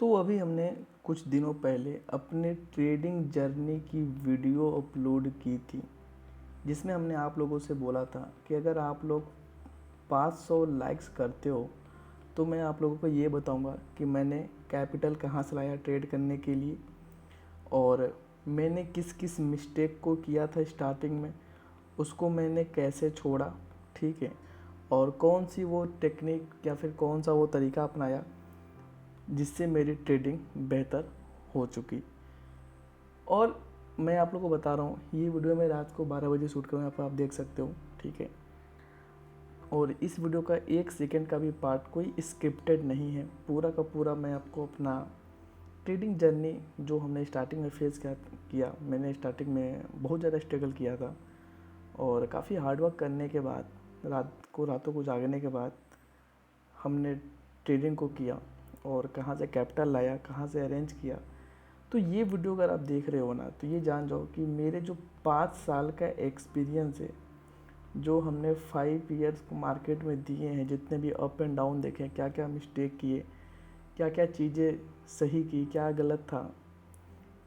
तो अभी हमने कुछ दिनों पहले अपने ट्रेडिंग जर्नी की वीडियो अपलोड की थी, जिसमें हमने आप लोगों से बोला था कि अगर आप लोग 500 लाइक्स करते हो तो मैं आप लोगों को ये बताऊंगा कि मैंने कैपिटल कहाँ से लाया ट्रेड करने के लिए, और मैंने किस किस मिस्टेक को किया था स्टार्टिंग में, उसको मैंने कैसे छोड़ा, ठीक है, और कौन सी वो टेक्निक या फिर कौन सा वो तरीका अपनाया जिससे मेरी ट्रेडिंग बेहतर हो चुकी। और मैं आप लोगों को बता रहा हूँ, ये वीडियो मैं रात को 12 बजे शूट करूँ, यहाँ पर आप देख सकते हो, ठीक है। और इस वीडियो का 1 सेकंड का भी पार्ट कोई स्क्रिप्टेड नहीं है, पूरा का पूरा मैं आपको अपना ट्रेडिंग जर्नी जो हमने स्टार्टिंग में फेस किया। मैंने स्टार्टिंग में बहुत ज़्यादा स्ट्रगल किया था और काफ़ी हार्डवर्क करने के बाद, रातों को जागने के बाद हमने ट्रेडिंग को किया और कहाँ से कैपिटल लाया, कहाँ से अरेंज किया। तो ये वीडियो अगर आप देख रहे हो ना, तो ये जान जाओ कि मेरे जो 5 साल का एक्सपीरियंस है, जो हमने 5 ईयर्स मार्केट में दिए हैं, जितने भी अप एंड डाउन देखे, क्या क्या मिस्टेक किए, क्या क्या चीज़ें सही की, क्या गलत था,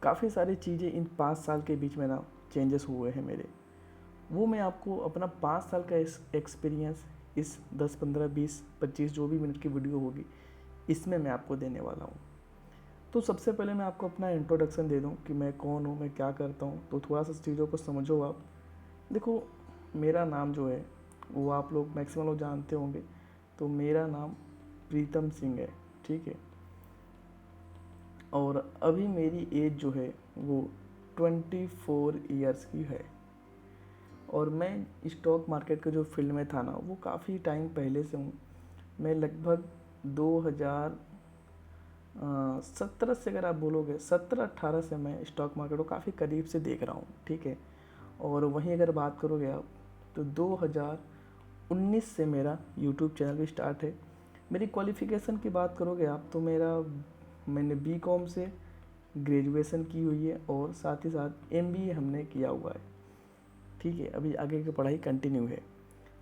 काफ़ी सारी चीज़ें इन 5 साल के बीच में ना चेंजेस हुए हैं मेरे। वो मैं आपको अपना 5 साल का एक्सपीरियंस इस 10, 15, 20, 25 जो भी मिनट की वीडियो होगी, इसमें मैं आपको देने वाला हूँ। तो सबसे पहले मैं आपको अपना इंट्रोडक्शन दे दूँ कि मैं कौन हूँ, मैं क्या करता हूँ, तो थोड़ा सा चीज़ों को समझो आप। देखो, मेरा नाम जो है वो आप लोग मैक्सिमम लोग जानते होंगे, तो मेरा नाम प्रीतम सिंह है, ठीक है। और अभी मेरी एज जो है वो 24 ईयर्स की है। और मैं स्टॉक मार्केट के जो फील्ड में था ना, वो काफ़ी टाइम पहले से हूँ। मैं लगभग 2017 से, अगर आप बोलोगे 17-18 से मैं स्टॉक मार्केट को काफ़ी करीब से देख रहा हूँ, ठीक है। और वहीं अगर बात करोगे आप, तो 2019 से मेरा यूट्यूब चैनल भी स्टार्ट है। मेरी क्वालिफ़िकेशन की बात करोगे आप, तो मैंने बीकॉम से ग्रेजुएशन की हुई है और साथ ही साथ एमबीए हमने किया हुआ है, ठीक है। अभी आगे की पढ़ाई कंटिन्यू है।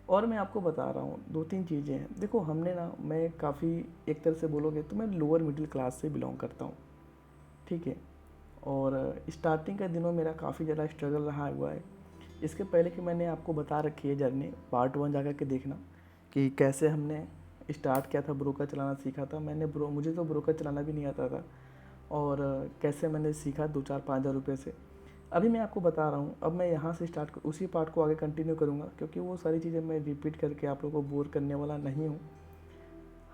और मैं आपको बता रहा हूँ 2-3 चीज़ें हैं। देखो, मैं काफ़ी, एक तरह से बोलोगे तो मैं लोअर मिडिल क्लास से बिलोंग करता हूँ, ठीक है। और स्टार्टिंग का दिनों मेरा काफ़ी ज़्यादा स्ट्रगल रहा हुआ है। इसके पहले कि मैंने आपको बता रखी है जर्नी, पार्ट 1 जा कर के देखना कि कैसे हमने स्टार्ट किया था, ब्रोकर चलाना सीखा था मैंने। मुझे तो ब्रोकर चलाना भी नहीं आता था, और कैसे मैंने सीखा 2-4-5 हज़ार रुपये से। अभी मैं आपको बता रहा हूँ, अब मैं यहाँ से उसी पार्ट को आगे कंटिन्यू करूँगा, क्योंकि वो सारी चीज़ें मैं रिपीट करके आप लोगों को बोर करने वाला नहीं हूँ।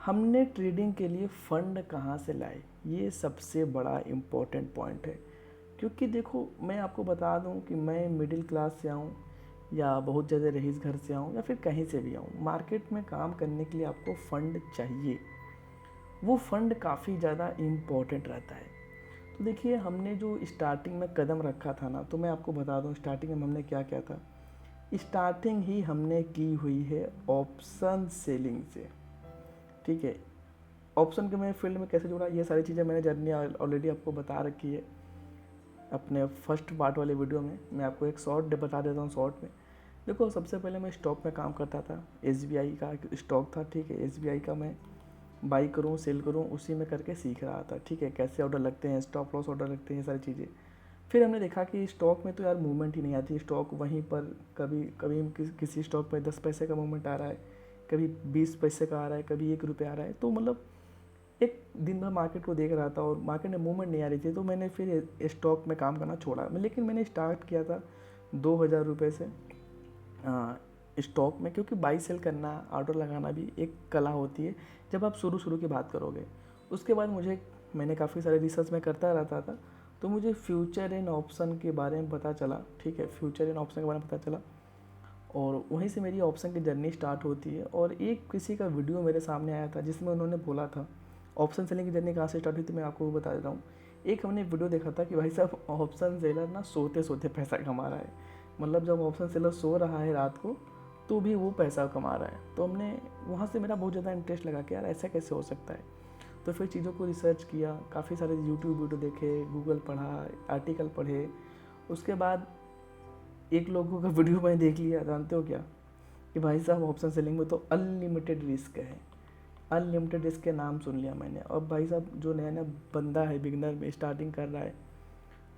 हमने ट्रेडिंग के लिए फ़ंड कहाँ से लाए, ये सबसे बड़ा इम्पोर्टेंट पॉइंट है। क्योंकि देखो, मैं आपको बता दूँ कि मैं मिडिल क्लास से आऊँ या बहुत ज़्यादा रईस घर से आऊँ या फिर कहीं से भी आऊँ, मार्केट में काम करने के लिए आपको फ़ंड चाहिए। वो फ़ंड काफ़ी ज़्यादा इम्पोर्टेंट रहता है। तो देखिए, हमने जो स्टार्टिंग में कदम रखा था ना, तो मैं आपको बता दूं स्टार्टिंग में हमने क्या किया था। स्टार्टिंग ही हमने की हुई है ऑप्शन सेलिंग से, ठीक है। ऑप्शन के मैं फील्ड में कैसे जुड़ा, ये सारी चीज़ें मैंने जर्नी ऑलरेडी आपको बता रखी है अपने फर्स्ट पार्ट वाले वीडियो में। मैं आपको एक शॉर्ट बता देता हूँ। शॉर्ट में देखो, सबसे पहले मैं स्टॉक में काम करता था। एसबीआई का स्टॉक था, ठीक है। एसबीआई का मैं बाई करूँ, सेल करूँ, उसी में करके सीख रहा था, ठीक है। कैसे ऑर्डर लगते हैं, स्टॉप लॉस ऑर्डर लगते हैं, ये सारी चीज़ें। फिर हमने देखा कि स्टॉक में तो यार मूवमेंट ही नहीं आती। स्टॉक वहीं पर कभी कभी किसी स्टॉक पर 10 पैसे का मूवमेंट आ रहा है, कभी 20 पैसे का आ रहा है, कभी 1 रुपये आ रहा है। तो मतलब एक दिन भर मार्केट को देख रहा था और मार्केट में मूवमेंट नहीं आ रही थी, तो मैंने फिर स्टॉक में काम करना छोड़ा। लेकिन मैंने स्टार्ट किया था 2,000 रुपये से स्टॉक में, क्योंकि बाई सेल करना, ऑर्डर लगाना भी एक कला होती है जब आप शुरू की बात करोगे। उसके बाद मैंने काफ़ी सारे रिसर्च में करता रहता था, तो मुझे फ्यूचर एंड ऑप्शन के बारे में पता चला, ठीक है। फ्यूचर एंड ऑप्शन के बारे में पता चला, और वहीं से मेरी ऑप्शन की जर्नी स्टार्ट होती है। और एक किसी का वीडियो मेरे सामने आया था जिसमें उन्होंने बोला था ऑप्शन सेलिंग की जर्नी कहाँ से स्टार्ट हुई, तो मैं आपको वो बता देता हूँ। एक हमने वीडियो देखा था कि भाई साहब, ऑप्शन सेलर ना सोते सोते पैसा कमा रहा है। मतलब जब ऑप्शन सेलर सो रहा है रात को, तो भी वो पैसा कमा रहा है। तो हमने वहाँ से मेरा बहुत ज़्यादा इंटरेस्ट लगा कि यार ऐसा कैसे हो सकता है। तो फिर चीज़ों को रिसर्च किया, काफ़ी सारे यूट्यूब वीडियो देखे, गूगल पढ़ा, आर्टिकल पढ़े। उसके बाद एक लोगों का वीडियो मैंने देख लिया, जानते हो क्या, कि भाई साहब ऑप्शन सेलिंग में तो अनलिमिटेड रिस्क है। अनलिमिटेड रिस्क के नाम सुन लिया मैंने। अब भाई साहब जो नया नया बंदा है, बिगनर में स्टार्टिंग कर रहा है,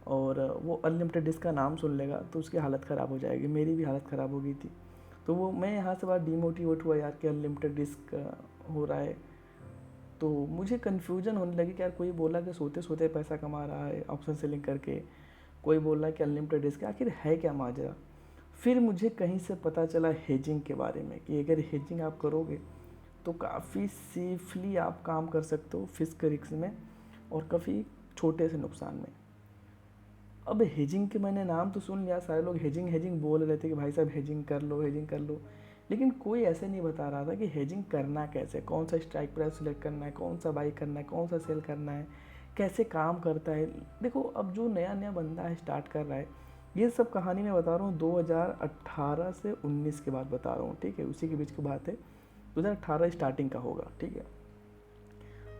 और वो अनलिमिटेड रिस्क का नाम सुन लेगा तो उसकी हालत ख़राब हो जाएगी। मेरी भी हालत ख़राब हो गई थी। तो वो मैं यहाँ से बड़ा डीमोटिवेट हुआ यार कि अनलिमिटेड रिस्क हो रहा है। तो मुझे कन्फ्यूजन होने लगी कि यार कोई बोला कि सोते सोते पैसा कमा रहा है ऑप्शन सेलिंग करके, कोई बोल रहा है कि अनलिमिटेड रिस्क, आखिर है क्या माजरा। फिर मुझे कहीं से पता चला हेजिंग के बारे में कि अगर हेजिंग आप करोगे तो काफ़ी सेफली आप काम कर सकते हो फिस्क रिस्क में, और काफ़ी छोटे से नुकसान में। अब हेजिंग के मैंने नाम तो सुन लिया, सारे लोग हेजिंग हेजिंग बोल रहे थे कि भाई साहब हेजिंग कर लो, हेजिंग कर लो, लेकिन कोई ऐसे नहीं बता रहा था कि हेजिंग करना कैसे, कौन सा स्ट्राइक प्राइस सिलेक्ट करना है, कौन सा बाई करना है, कौन सा सेल करना है, कैसे काम करता है। देखो अब जो नया नया बंदा है स्टार्ट कर रहा है, ये सब कहानी मैं बता रहा हूँ 2018 से 19 के बाद बता रहा हूँ, ठीक है, उसी के बीच की बात है। 2018 स्टार्टिंग का होगा, ठीक है।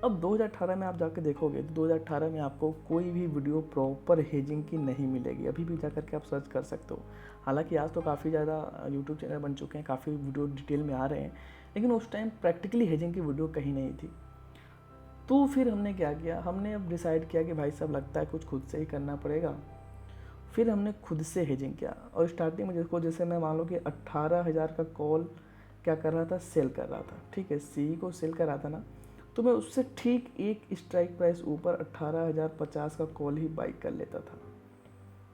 अब 2018 में आप जाकर देखोगे तो 2018 में आपको कोई भी वीडियो प्रॉपर हेजिंग की नहीं मिलेगी। अभी भी जा करके आप सर्च कर सकते हो। हालांकि आज तो काफ़ी ज़्यादा यूट्यूब चैनल बन चुके हैं, काफ़ी वीडियो डिटेल में आ रहे हैं, लेकिन उस टाइम प्रैक्टिकली हेजिंग की वीडियो कहीं नहीं थी। तो फिर हमने क्या किया, हमने अब डिसाइड किया कि भाई साहब लगता है कुछ खुद से ही करना पड़ेगा। फिर हमने खुद से हेजिंग किया, और स्टार्टिंग में जिसको जैसे मैं मान लो कि 18,000 का कॉल क्या कर रहा था, सेल कर रहा था, ठीक है, सी को सेल कर रहा था ना, तो मैं उससे ठीक एक स्ट्राइक प्राइस ऊपर 18,050 का कॉल ही बाई कर लेता था।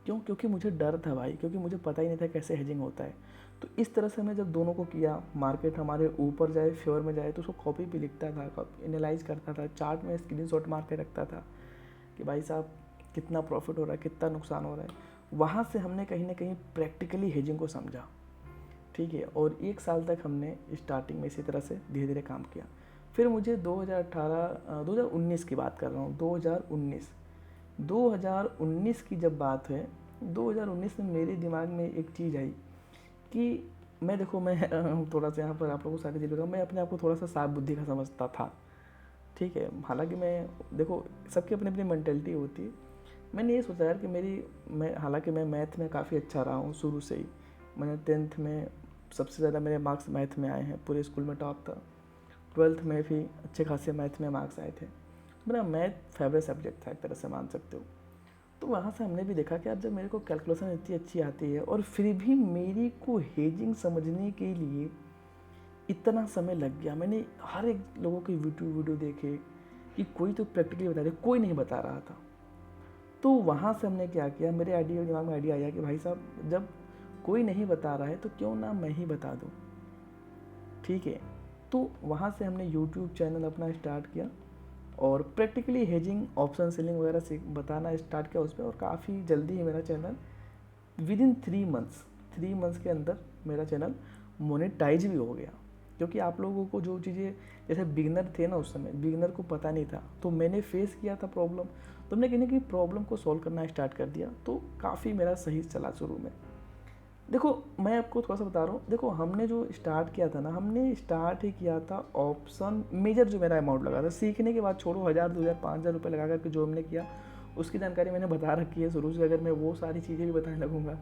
क्यों? क्योंकि मुझे डर था भाई, क्योंकि मुझे पता ही नहीं था कैसे हेजिंग होता है। तो इस तरह से मैं जब दोनों को किया, मार्केट हमारे ऊपर जाए, फेवर में जाए, तो उसको कॉपी भी लिखता था, एनालाइज करता था, चार्ट में स्क्रीनशॉट मार के रखता था कि भाई साहब कितना प्रॉफिट हो रहा है, कितना नुकसान हो रहा है। वहाँ से हमने कहीं ना कहीं प्रैक्टिकली हेजिंग को समझा, ठीक है। और 1 साल तक हमने स्टार्टिंग में इसी तरह से धीरे धीरे काम किया। फिर मुझे 2019 की बात कर रहा हूँ, 2019 की जब बात है, 2019 में मेरे दिमाग में एक चीज़ आई कि मैं देखो मैं थोड़ा सा यहाँ पर आप लोगों को सारी चीज़ें बताऊँ, मैं अपने आप को थोड़ा सा साफ बुद्धि का समझता था, ठीक है। हालांकि मैं देखो सबकी अपनी अपनी मेंटेलिटी होती है। मैंने ये सोचा यार कि हालांकि मैं मैथ में काफ़ी अच्छा रहा हूँ शुरू से ही। मैंने 10th में सबसे ज़्यादा मेरे मार्क्स मैथ में आए हैं, पूरे स्कूल में टॉप था। 12th में भी अच्छे खासे मैथ में मार्क्स आए थे। मेरा मैथ फेवरेट सब्जेक्ट था, एक तरह से मान सकते हो। तो वहाँ से हमने भी देखा कि यार जब मेरे को कैलकुलेशन इतनी अच्छी आती है, और फिर भी मेरी को हेजिंग समझने के लिए इतना समय लग गया। मैंने हर एक लोगों के वीडियो देखे कि कोई तो प्रैक्टिकली बता रहे, कोई नहीं बता रहा था। तो वहाँ से हमने क्या किया, मेरे दिमाग में आइडिया आया कि भाई साहब जब कोई नहीं बता रहा है तो क्यों ना मैं ही बता दूँ, ठीक है। तो वहाँ से हमने यूट्यूब चैनल अपना स्टार्ट किया, और प्रैक्टिकली हेजिंग, ऑप्शन सेलिंग वगैरह से बताना स्टार्ट किया उस पर। और काफ़ी जल्दी ही मेरा चैनल विदिन 3 मंथ्स के अंदर मेरा चैनल मोनेटाइज भी हो गया। क्योंकि आप लोगों को जो चीज़ें, जैसे बिगनर थे ना, उस समय बिगनर को पता नहीं था, तो मैंने फेस किया था प्रॉब्लम, तो हमने कहीं ना कहीं प्रॉब्लम को सॉल्व करना स्टार्ट कर दिया। तो काफ़ी मेरा सही चला शुरू में। देखो मैं आपको थोड़ा सा बता रहा हूँ, देखो हमने जो स्टार्ट किया था ना, हमने स्टार्ट ही किया था ऑप्शन। मेजर जो मेरा अमाउंट लगा था सीखने के बाद, छोड़ो 1,000 2,000 5,000 रुपये लगा करके जो हमने किया, उसकी जानकारी मैंने बता रखी है शुरू से। अगर मैं वो सारी चीज़ें भी बताने लगूँगा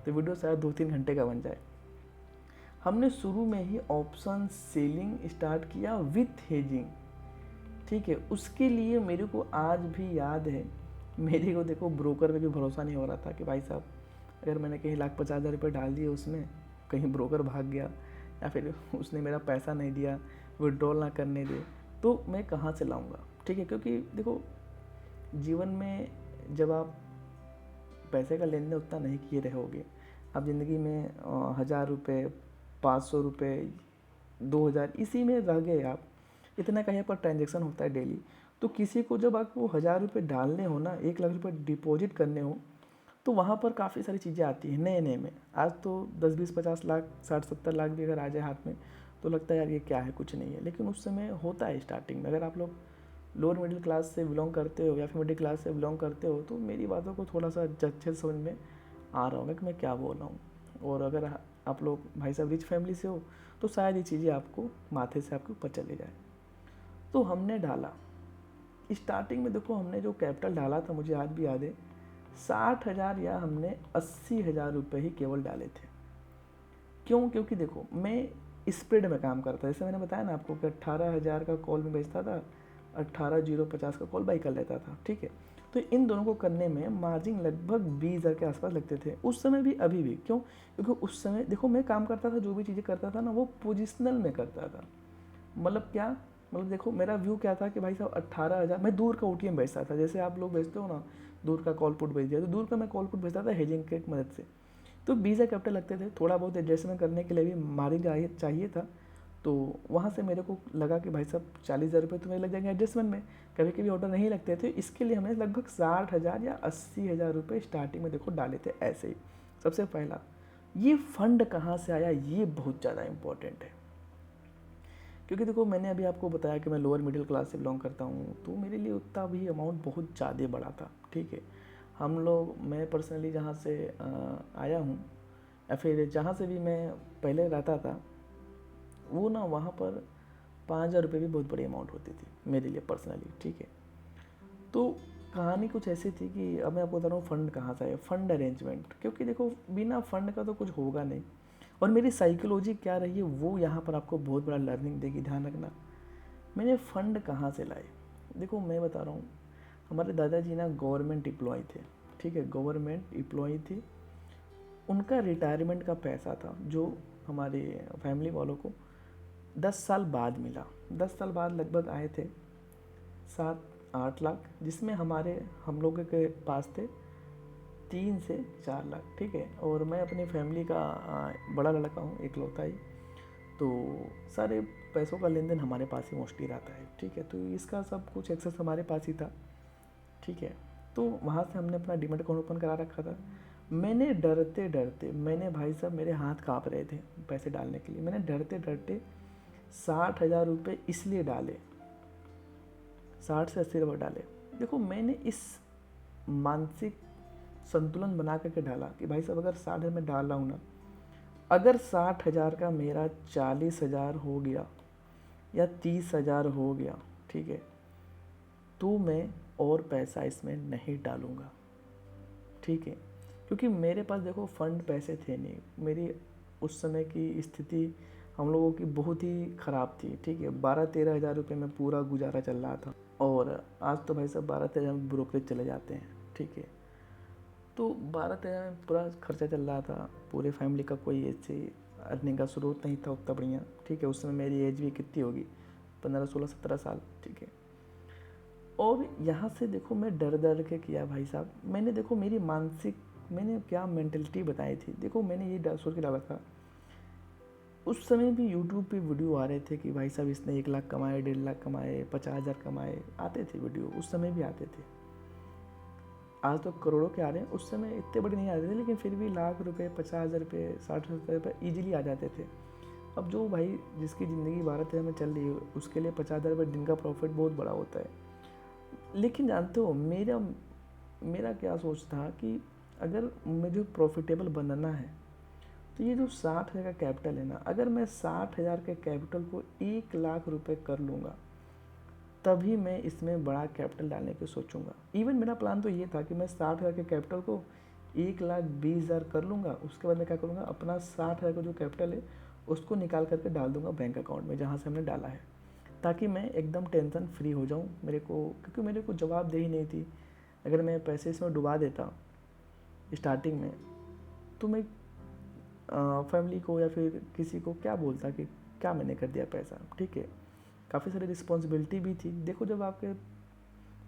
तो वीडियो शायद 2-3 घंटे का बन जाए। हमने शुरू में ही ऑप्शन सेलिंग स्टार्ट किया विथ हेजिंग, ठीक है। उसके लिए मेरे को आज भी याद है, मेरे को देखो ब्रोकर पे भी भरोसा नहीं हो रहा था कि भाई साहब अगर मैंने कहीं 1,50,000 रुपये डाल दिए उसमें, कहीं ब्रोकर भाग गया या फिर उसने मेरा पैसा नहीं दिया, विड्रॉल ना करने दे, तो मैं कहाँ से लाऊंगा, ठीक है। क्योंकि देखो जीवन में जब आप पैसे का लेन देन उतना नहीं किए रहोगे, आप ज़िंदगी में 1,000 रुपये, 500 रुपये, 2,000 इसी में रह गए आप, इतना कहीं पर ट्रांजेक्शन होता है डेली। तो किसी को जब आपको 1,000 रुपये डालने हो ना, 1 लाख रुपये डिपॉजिट करने हो, तो वहाँ पर काफ़ी सारी चीज़ें आती हैं नए नए में। आज तो 10-20-50 लाख, 60-70 लाख भी अगर आ जाए हाथ में तो लगता है यार ये क्या है, कुछ नहीं है। लेकिन उस समय होता है स्टार्टिंग में। अगर आप लोग लोअर मिडिल क्लास से बिलोंग करते हो या फिर मिडिल क्लास से बिलोंग करते हो, तो मेरी बातों को थोड़ा सा अच्छे से समझ में आ रहा होगा कि मैं क्या बोल रहा हूँ। और अगर आप लोग भाई साहब रिच फैमिली से हो तो शायद ये चीज़ें आपको माथे से आपके ऊपर चले जाए। तो हमने डाला स्टार्टिंग में, देखो हमने जो कैपिटल डाला था, मुझे आज भी याद है, 60,000 या हमने 80,000 रुपये ही केवल डाले थे। क्यों? क्योंकि देखो मैं स्प्रेड में काम करता है। जैसे मैंने बताया ना आपको कि 18,000 का कॉल में बेचता था, 18,050 का कॉल बाई कर लेता था, ठीक है। तो इन दोनों को करने में मार्जिन लगभग 20,000 के आसपास लगते थे उस समय भी, अभी भी। क्यों? क्योंकि उस समय देखो मैं काम करता था, जो भी चीज़ें करता था ना वो पोजिशनल में करता था। मतलब क्या? मतलब देखो मेरा व्यू क्या था कि भाई साहब 18,000 मैं दूर का OTM बेचता था। जैसे आप लोग बेचते हो ना, दूर का कॉल पुट बेच दिया, तो दूर का मैं कॉल पुट बेचता था हेजिंग की मदद से। तो 20,000 कैपिटल लगते थे, थोड़ा बहुत एडजस्टमेंट करने के लिए भी मार्जिन चाहिए था। तो वहाँ से मेरे को लगा कि भाई साहब 40,000 रुपये तो मेरे लग जाएंगे एडजस्टमेंट में। कभी कभी ऑर्डर नहीं लगते थे, इसके लिए हमने लगभग 60,000 या 80,000 रुपये स्टार्टिंग में देखो डाले थे ऐसे ही। सबसे पहला ये फंड कहाँ से आया, ये बहुत ज़्यादा इम्पोर्टेंट है। क्योंकि देखो मैंने अभी आपको बताया कि मैं लोअर मिडिल क्लास से बिलोंग करता हूँ, तो मेरे लिए उतना भी अमाउंट बहुत ज़्यादा बड़ा था, ठीक है। हम लोग, मैं पर्सनली जहाँ से आया हूँ या फिर जहाँ से भी मैं पहले रहता था, वो ना वहाँ पर 5,000 रुपये भी बहुत बड़ी अमाउंट होती थी मेरे लिए पर्सनली, ठीक है। तो कहानी कुछ ऐसी थी कि अब मैं आपको बता रहा हूँ फंड कहाँ से आया, फंड अरेंजमेंट। क्योंकि देखो बिना फंड का तो कुछ होगा नहीं, और मेरी साइकोलॉजी क्या रही है वो यहाँ पर आपको बहुत बड़ा लर्निंग देगी, ध्यान रखना। मैंने फ़ंड कहाँ से लाए? देखो मैं बता रहा हूँ, हमारे दादाजी ना गवर्नमेंट एम्प्लॉय थे, ठीक है, गवर्नमेंट एम्प्लॉय थे। उनका रिटायरमेंट का पैसा था जो हमारे फैमिली वालों को 10 साल बाद मिला। 10 साल बाद लगभग आए थे 7-8 लाख, जिसमें हम लोगों के पास थे 3 से 4 लाख, ठीक है। और मैं अपनी फैमिली का बड़ा लड़का हूँ, इकलौता ही, तो सारे पैसों का लेन देन हमारे पास ही मोस्टली रहता है, ठीक है। तो इसका सब कुछ एक्सेस हमारे पास ही था, ठीक है। तो वहाँ से हमने अपना डीमैट अकाउंट ओपन करा रखा था। मैंने डरते डरते, मैंने भाई साहब मेरे हाथ काँप रहे थे पैसे डालने के लिए, मैंने डरते डरते 60,000 रुपये इसलिए डाले, 60 से 80 रुपये डाले। देखो मैंने इस मानसिक संतुलन बना करके डाला कि भाई साहब अगर 60,000 में डाल रहा हूँ ना, अगर 60,000 का मेरा 40,000 हो गया या 30,000 हो गया, ठीक है, तो मैं और पैसा इसमें नहीं डालूँगा, ठीक है। क्योंकि मेरे पास देखो फंड पैसे थे नहीं, मेरी उस समय की स्थिति हम लोगों की बहुत ही ख़राब थी, ठीक है। 12-13 हज़ार रुपये में पूरा गुजारा चल रहा था, और आज तो भाई साहब 12-13 में ब्रोकरेज चले जाते हैं, ठीक है। तो 12-13 में पूरा खर्चा चल रहा था, पूरे फैमिली का कोई ऐसे अर्निंग का स्रोत नहीं था उतना बढ़िया, ठीक है। उस समय मेरी एज भी कितनी होगी, 15-16-17 साल, ठीक है। और यहाँ से देखो मैं डर डर के किया भाई साहब, मैंने देखो मेरी मानसिक, मैंने क्या मेंटलिटी बताई थी। देखो मैंने ये सोच के डाला था, उस समय भी यूट्यूब पे वीडियो आ रहे थे कि भाई साहब इसने 1 लाख कमाए, 1.5 लाख कमाए, 50,000 कमाए, आते थे वीडियो, उस समय भी आते थे। आज तो करोड़ों के आ रहे हैं, उस समय इतने बड़े नहीं आते थे, लेकिन फिर भी लाख रुपए, 50,000 रुपये, 60,000 रुपये ईजिली आ जाते थे। अब जो भाई जिसकी ज़िंदगी 12-13 में चल रही है, उसके लिए 50,000 रुपये दिन का प्रॉफिट बहुत बड़ा होता है। लेकिन जानते हो मेरा क्या सोच था कि अगर मुझे प्रॉफिटेबल बनना है, तो ये जो 60,000 का कैपिटल है ना, अगर मैं 60,000 के कैपिटल को 1 लाख रुपए कर लूँगा, तभी मैं इसमें बड़ा कैपिटल डालने की सोचूंगा। इवन मेरा प्लान तो ये था कि मैं 60,000 के कैपिटल को 1,20,000 कर लूँगा, उसके बाद मैं क्या करूँगा, अपना 60,000 का जो कैपिटल है उसको निकाल करके डाल दूँगा बैंक अकाउंट में जहाँ से हमने डाला है, ताकि मैं एकदम टेंशन फ्री हो जाऊँ। क्योंकि मेरे को जवाबदेही नहीं थी। अगर मैं पैसे इसमें डुबा देता स्टार्टिंग में, तो मैं फैमिली को या फिर किसी को क्या बोलता कि क्या मैंने कर दिया पैसा, ठीक है। काफ़ी सारी रिस्पॉन्सिबिलिटी भी थी। देखो जब आपके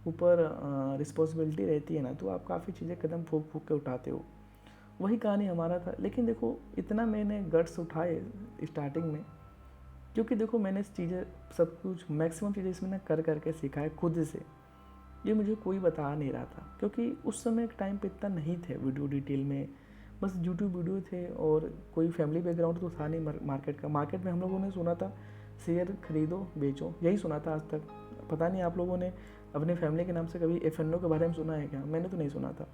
ऊपर रिस्पॉन्सिबिलिटी रहती है ना, तो आप काफ़ी चीज़ें कदम फूंक फूंक के उठाते हो। वही कहानी हमारा था। लेकिन देखो इतना मैंने गट्स उठाए स्टार्टिंग में, क्योंकि देखो मैंने चीज़ें सब कुछ मैक्सिमम चीज़ें इसमें ना कर करके सीखा है खुद से। ये मुझे कोई बता नहीं रहा था, क्योंकि उस समय एक टाइम पे इतना नहीं थे वीडियो डिटेल में, बस यूट्यूब वीडियो थे और कोई फैमिली बैकग्राउंड तो था नहीं मार्केट का। मार्केट में हम लोगों ने सुना था शेयर खरीदो बेचो, यही सुना था आज तक। पता नहीं आप लोगों ने अपने फैमिली के नाम से कभी FNO के बारे में सुना है क्या? मैंने तो नहीं सुना था,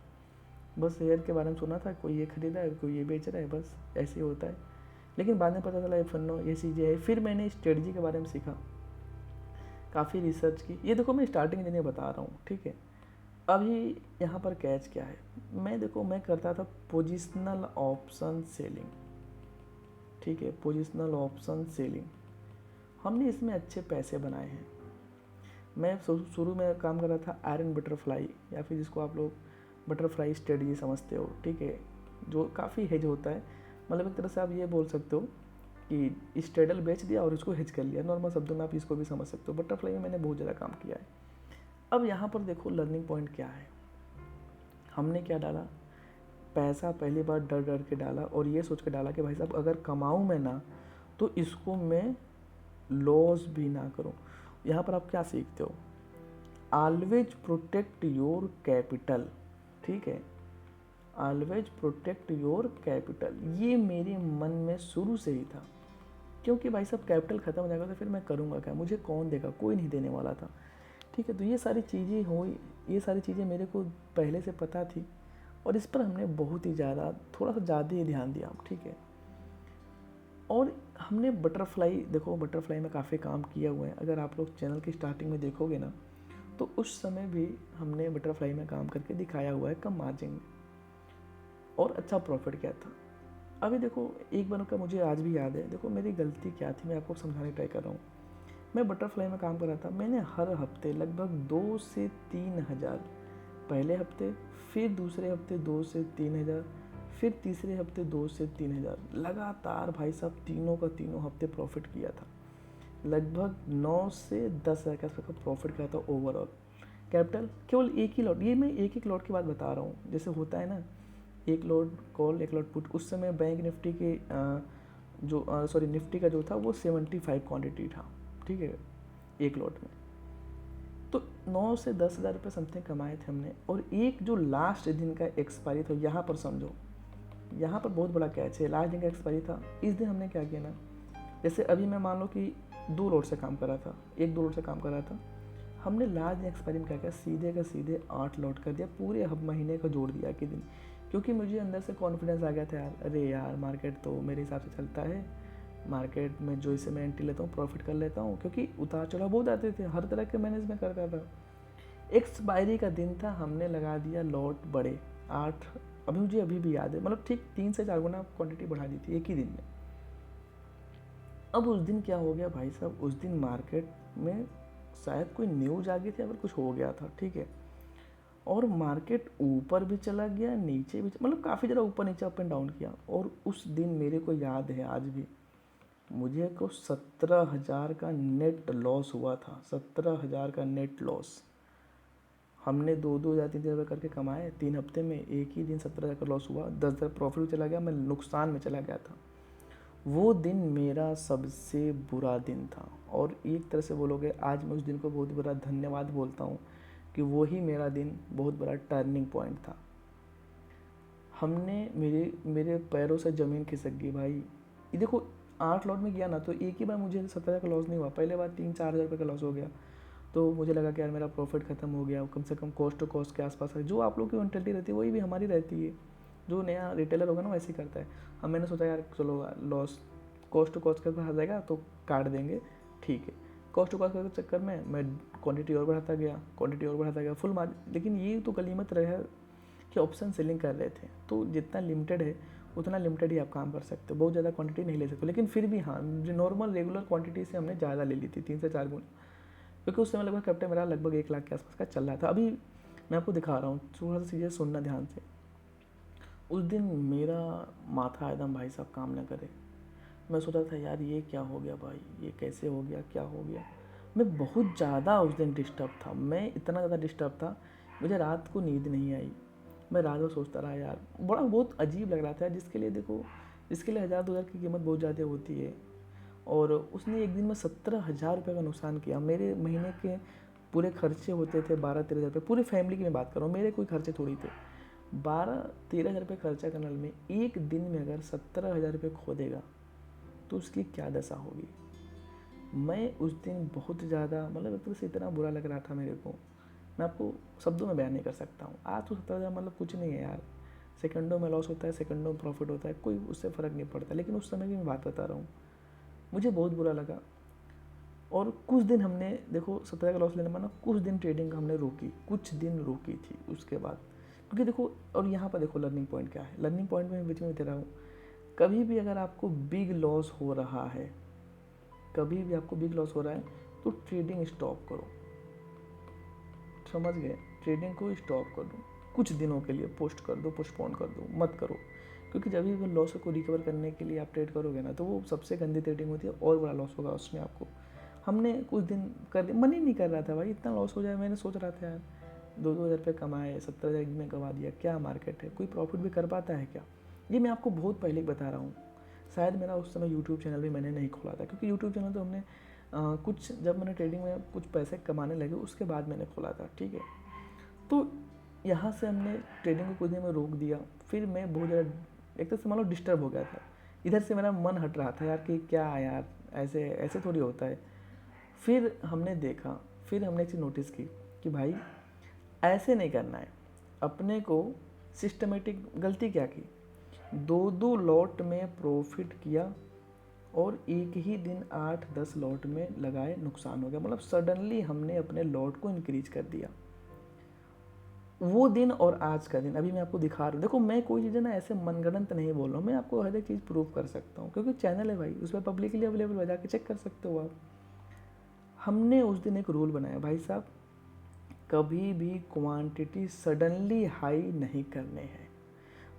बस शेयर के बारे में सुना था, कोई ये खरीदा है, कोई ये बेच रहा है, बस ऐसे ही होता है। लेकिन बाद में पता चला FNO ये चीज़ें है। फिर मैंने स्ट्रेटजी के बारे में सीखा, काफ़ी रिसर्च की। ये देखो मैं स्टार्टिंग जिन्हें बता रहा हूँ, ठीक है। अभी यहाँ पर कैच क्या है, मैं करता था पोजिशनल ऑप्शन सेलिंग, ठीक है, पोजिशनल ऑप्शन सेलिंग, हमने इसमें अच्छे पैसे बनाए हैं। मैं शुरू में काम कर रहा था आयरन बटरफ्लाई, या फिर जिसको आप लोग बटरफ्लाई स्ट्रेटजी समझते हो, ठीक है, जो काफ़ी हेज होता है। मतलब एक तरह से आप ये बोल सकते हो कि स्ट्रेडल बेच दिया और इसको हेज कर लिया, नॉर्मल शब्दों में आप इसको भी समझ सकते हो। बटरफ्लाई में मैंने बहुत ज़्यादा काम किया है। अब यहाँ पर देखो लर्निंग पॉइंट क्या है, हमने क्या डाला, पैसा पहली बार डर डर के डाला और ये सोच के डाला कि भाई साहब अगर कमाऊँ मैं ना तो इसको मैं लॉस भी ना करूँ। यहाँ पर आप क्या सीखते हो, ऑलवेज प्रोटेक्ट योर कैपिटल, ठीक है, ऑलवेज प्रोटेक्ट योर कैपिटल। ये मेरे मन में शुरू से ही था, क्योंकि भाई साहब कैपिटल ख़त्म हो जाएगा तो फिर मैं करूँगा क्या, मुझे कौन देगा, कोई नहीं देने वाला था, ठीक है। तो ये सारी चीज़ें हुई, ये सारी चीज़ें मेरे को पहले से पता थी और इस पर हमने बहुत ही ज़्यादा, थोड़ा सा ज़्यादा ही ध्यान दिया, ठीक है। और हमने बटरफ्लाई, देखो बटरफ्लाई में काफ़ी काम किया हुआ है। अगर आप लोग चैनल की स्टार्टिंग में देखोगे ना तो उस समय भी हमने बटरफ्लाई में काम करके दिखाया हुआ है कम मार्जिन में और अच्छा प्रॉफिट किया था। अभी देखो एक बार का मुझे आज भी याद है, देखो मेरी गलती क्या थी, मैं आपको समझाने ट्राई कर रहा हूँ। मैं बटरफ्लाई में काम कर रहा था, मैंने हर हफ्ते लगभग 2 से 3 हज़ार, पहले हफ्ते, फिर दूसरे हफ्ते 2 से 3 हज़ार, फिर तीसरे हफ्ते 2 से 3 हज़ार, लगातार भाई साहब तीनों का तीनों हफ्ते प्रॉफिट किया था। लगभग 9 से 10 हज़ार के आसपास का प्रॉफिट किया था ओवरऑल। कैपिटल केवल एक ही लॉट, ये मैं एक लॉट की बात बता रहा हूँ। जैसे होता है ना, एक लॉट कॉल एक लॉट पुट, उस समय बैंक निफ्टी के निफ्टी का जो था वो 75 क्वांटिटी था, ठीक है, एक लॉट में। तो 9 से 10 हज़ार रुपये समथिंग कमाए थे हमने। और एक जो लास्ट दिन का एक्सपायरी था, यहाँ पर समझो, यहाँ पर बहुत बड़ा कैच है। लास्ट दिन का एक्सपायरी था, इस दिन हमने क्या किया ना, जैसे अभी मैं मान लो कि 2 लॉट से काम कर रहा था, 1-2 लॉट से काम कर रहा था, हमने लास्ट दिन एक्सपायरी में क्या किया, सीधे का सीधे 8 लॉट कर दिया, पूरे महीने का जोड़ दिया कि दिन। क्योंकि मुझे अंदर से कॉन्फिडेंस आ गया था यार, अरे यार मार्केट तो मेरे हिसाब से चलता है, मार्केट में जो इसे मैं एंट्री लेता हूँ प्रॉफिट कर लेता हूँ, क्योंकि उतार चढ़ाव बहुत आते थे, हर तरह के मैनेज में करता था। एक्सपायरी का दिन था, हमने लगा दिया लॉट बड़े 8, अभी मुझे अभी भी याद है, मतलब ठीक 3 से 4 गुना क्वांटिटी बढ़ा दी थी एक ही दिन में। अब उस दिन क्या हो गया भाई साहब, उस दिन मार्केट में शायद कोई न्यूज़ आ गई थी या फिर कुछ हो गया था, ठीक है, और मार्केट ऊपर भी चला गया, नीचे भी, मतलब काफ़ी ज़्यादा ऊपर नीचे अप एंड डाउन किया। और उस दिन मेरे को याद है आज भी, मुझे को 17,000 का नेट लॉस हुआ था, 17,000 का नेट लॉस। हमने 2-2 हज़ार 3-3 हज़ार करके कमाए 3 हफ्ते में, एक ही दिन 17,000 का लॉस हुआ, 10,000 प्रॉफिट चला गया, मैं नुकसान में चला गया था। वो दिन मेरा सबसे बुरा दिन था। और एक तरह से बोलोगे, आज मैं उस दिन को बहुत बड़ा धन्यवाद बोलता हूँ कि वो ही मेरा दिन बहुत बड़ा टर्निंग पॉइंट था। हमने मेरे पैरों से ज़मीन खिसक गई भाई। ये देखो 8 लॉट में गया ना, तो एक ही बार मुझे 17,000 का लॉस नहीं हुआ, पहले बार 3-4 हज़ार रुपये का लॉस हो गया। तो मुझे लगा कि यार मेरा प्रॉफिट खत्म हो गया, कम से कम कॉस्ट टू कॉस्ट के आसपास है। जो आप लोग की मेंटलिटी रहती है वही भी हमारी रहती है, जो नया रिटेलर होगा ना वैसे ही करता है। हम मैंने सोचा यार चलो लॉस कॉस्ट टू कॉस्ट के पास आ जाएगा तो काट देंगे, ठीक है। कॉस्ट टू कॉस्ट के चक्कर में मैं क्वांटिटी और बढ़ाता गया फुल मार्जिन। लेकिन ये तो गलीमत रहे कि ऑप्शन सेलिंग कर रहे थे, तो जितना लिमिटेड है उतना लिमिटेड ही आप काम कर सकते हो, बहुत ज़्यादा क्वांटिटी नहीं ले सकते। लेकिन फिर भी हाँ, जो नॉर्मल रेगुलर क्वांटिटी से हमने ज़्यादा ले ली थी, 3 से 4 गुना, क्योंकि उस समय लगभग कैपिटल मेरा लगभग 1 लाख के आसपास का चल रहा था। अभी मैं आपको दिखा रहा हूँ, थोड़ा सा चीज़ें सुनना ध्यान से। उस दिन मेरा माथा एकदम भाई साहब काम न करे। मैं सोचा था यार ये क्या हो गया भाई, ये कैसे हो गया, क्या हो गया। मैं बहुत ज़्यादा उस दिन डिस्टर्ब था, मैं इतना ज़्यादा डिस्टर्ब था, मुझे रात को नींद नहीं आई। मैं रात भर सोचता रहा यार, बड़ा बहुत अजीब लग रहा था, जिसके लिए देखो, जिसके लिए 1,000-2,000 की कीमत बहुत ज़्यादा होती है। और उसने एक दिन में 17,000 रुपये का नुकसान किया। मेरे महीने के पूरे खर्चे होते थे 12-13 हज़ार रुपये, पूरी फैमिली की मैं बात कर रहा हूँ, मेरे कोई खर्चे थोड़ी थे। 12-13 हज़ार रुपये खर्चा करने में एक दिन में अगर 17,000 रुपये खो देगा तो उसकी क्या दशा होगी। मैं उस दिन बहुत ज़्यादा, मतलब एक तरह से इतना बुरा लग रहा था मेरे को, मैं आपको शब्दों में बयान नहीं कर सकता हूँ। आज तो 17,000 मतलब कुछ नहीं है यार, सेकंडों में लॉस होता है, सेकंडों में प्रॉफिट होता है, कोई उससे फ़र्क नहीं पड़ता। लेकिन उस समय की मैं बात बता रहा हूँ, मुझे बहुत बुरा लगा। और कुछ दिन हमने देखो 17 का लॉस लेने में ना, कुछ दिन ट्रेडिंग हमने रोकी, कुछ दिन रोकी थी उसके बाद, क्योंकि देखो, और यहाँ पर देखो लर्निंग पॉइंट क्या है। लर्निंग पॉइंट में बीच में दे रहा हूँ, कभी भी अगर आपको बिग लॉस हो रहा है, कभी भी आपको बिग लॉस हो रहा है, तो ट्रेडिंग स्टॉप करो। समझ गए? ट्रेडिंग को स्टॉप कर दो, कुछ दिनों के लिए पोस्ट कर दो, पोस्टपोन कर दो, मत करो। क्योंकि जब भी वो लॉस को रिकवर करने के लिए आप ट्रेड करोगे ना, तो वो सबसे गंदी ट्रेडिंग होती है और बड़ा लॉस होगा उसमें आपको। हमने कुछ दिन कर दिया, मन ही नहीं कर रहा था भाई इतना लॉस हो जाए। मैंने सोच रहा था यार 2-2 हज़ार रुपये कमाए, 70,000 में गवा दिया, क्या मार्केट है, कोई प्रॉफिट भी कर पाता है क्या? ये मैं आपको बहुत पहले ही बता रहा हूँ। शायद मेरा उस समय यूट्यूब चैनल भी मैंने नहीं खोला था, क्योंकि यूट्यूब चैनल तो हमने कुछ जब मैंने ट्रेडिंग में कुछ पैसे कमाने लगे उसके बाद मैंने खोला था, ठीक है। तो यहाँ से हमने ट्रेडिंग को कुछ दिन में रोक दिया। फिर मैं बहुत ज़्यादा एक तरह से मान लो डिस्टर्ब हो गया था। इधर से मेरा मन हट रहा था यार कि क्या यार, ऐसे ऐसे थोड़ी होता है। फिर हमने देखा, फिर हमने एक चीज़ नोटिस की कि भाई ऐसे नहीं करना है अपने को। सिस्टमेटिक गलती क्या की, 2-2 लॉट में प्रॉफिट किया और एक ही दिन 8-10 लॉट में लगाए, नुकसान हो गया। मतलब सडनली हमने अपने लॉट को इंक्रीज कर दिया। वो दिन और आज का दिन अभी मैं आपको दिखा रहा हूँ। देखो मैं कोई चीज़ें ना ऐसे मनगढ़ंत नहीं बोल रहा हूँ, मैं आपको हर एक चीज़ प्रूव कर सकता हूँ, क्योंकि चैनल है भाई, उस पर पब्लिकली अवेलेबल है, जाके चेक कर सकते हो आप। हमने उस दिन एक रूल बनाया भाई साहब, कभी भी क्वांटिटी सडनली हाई नहीं करने हैं।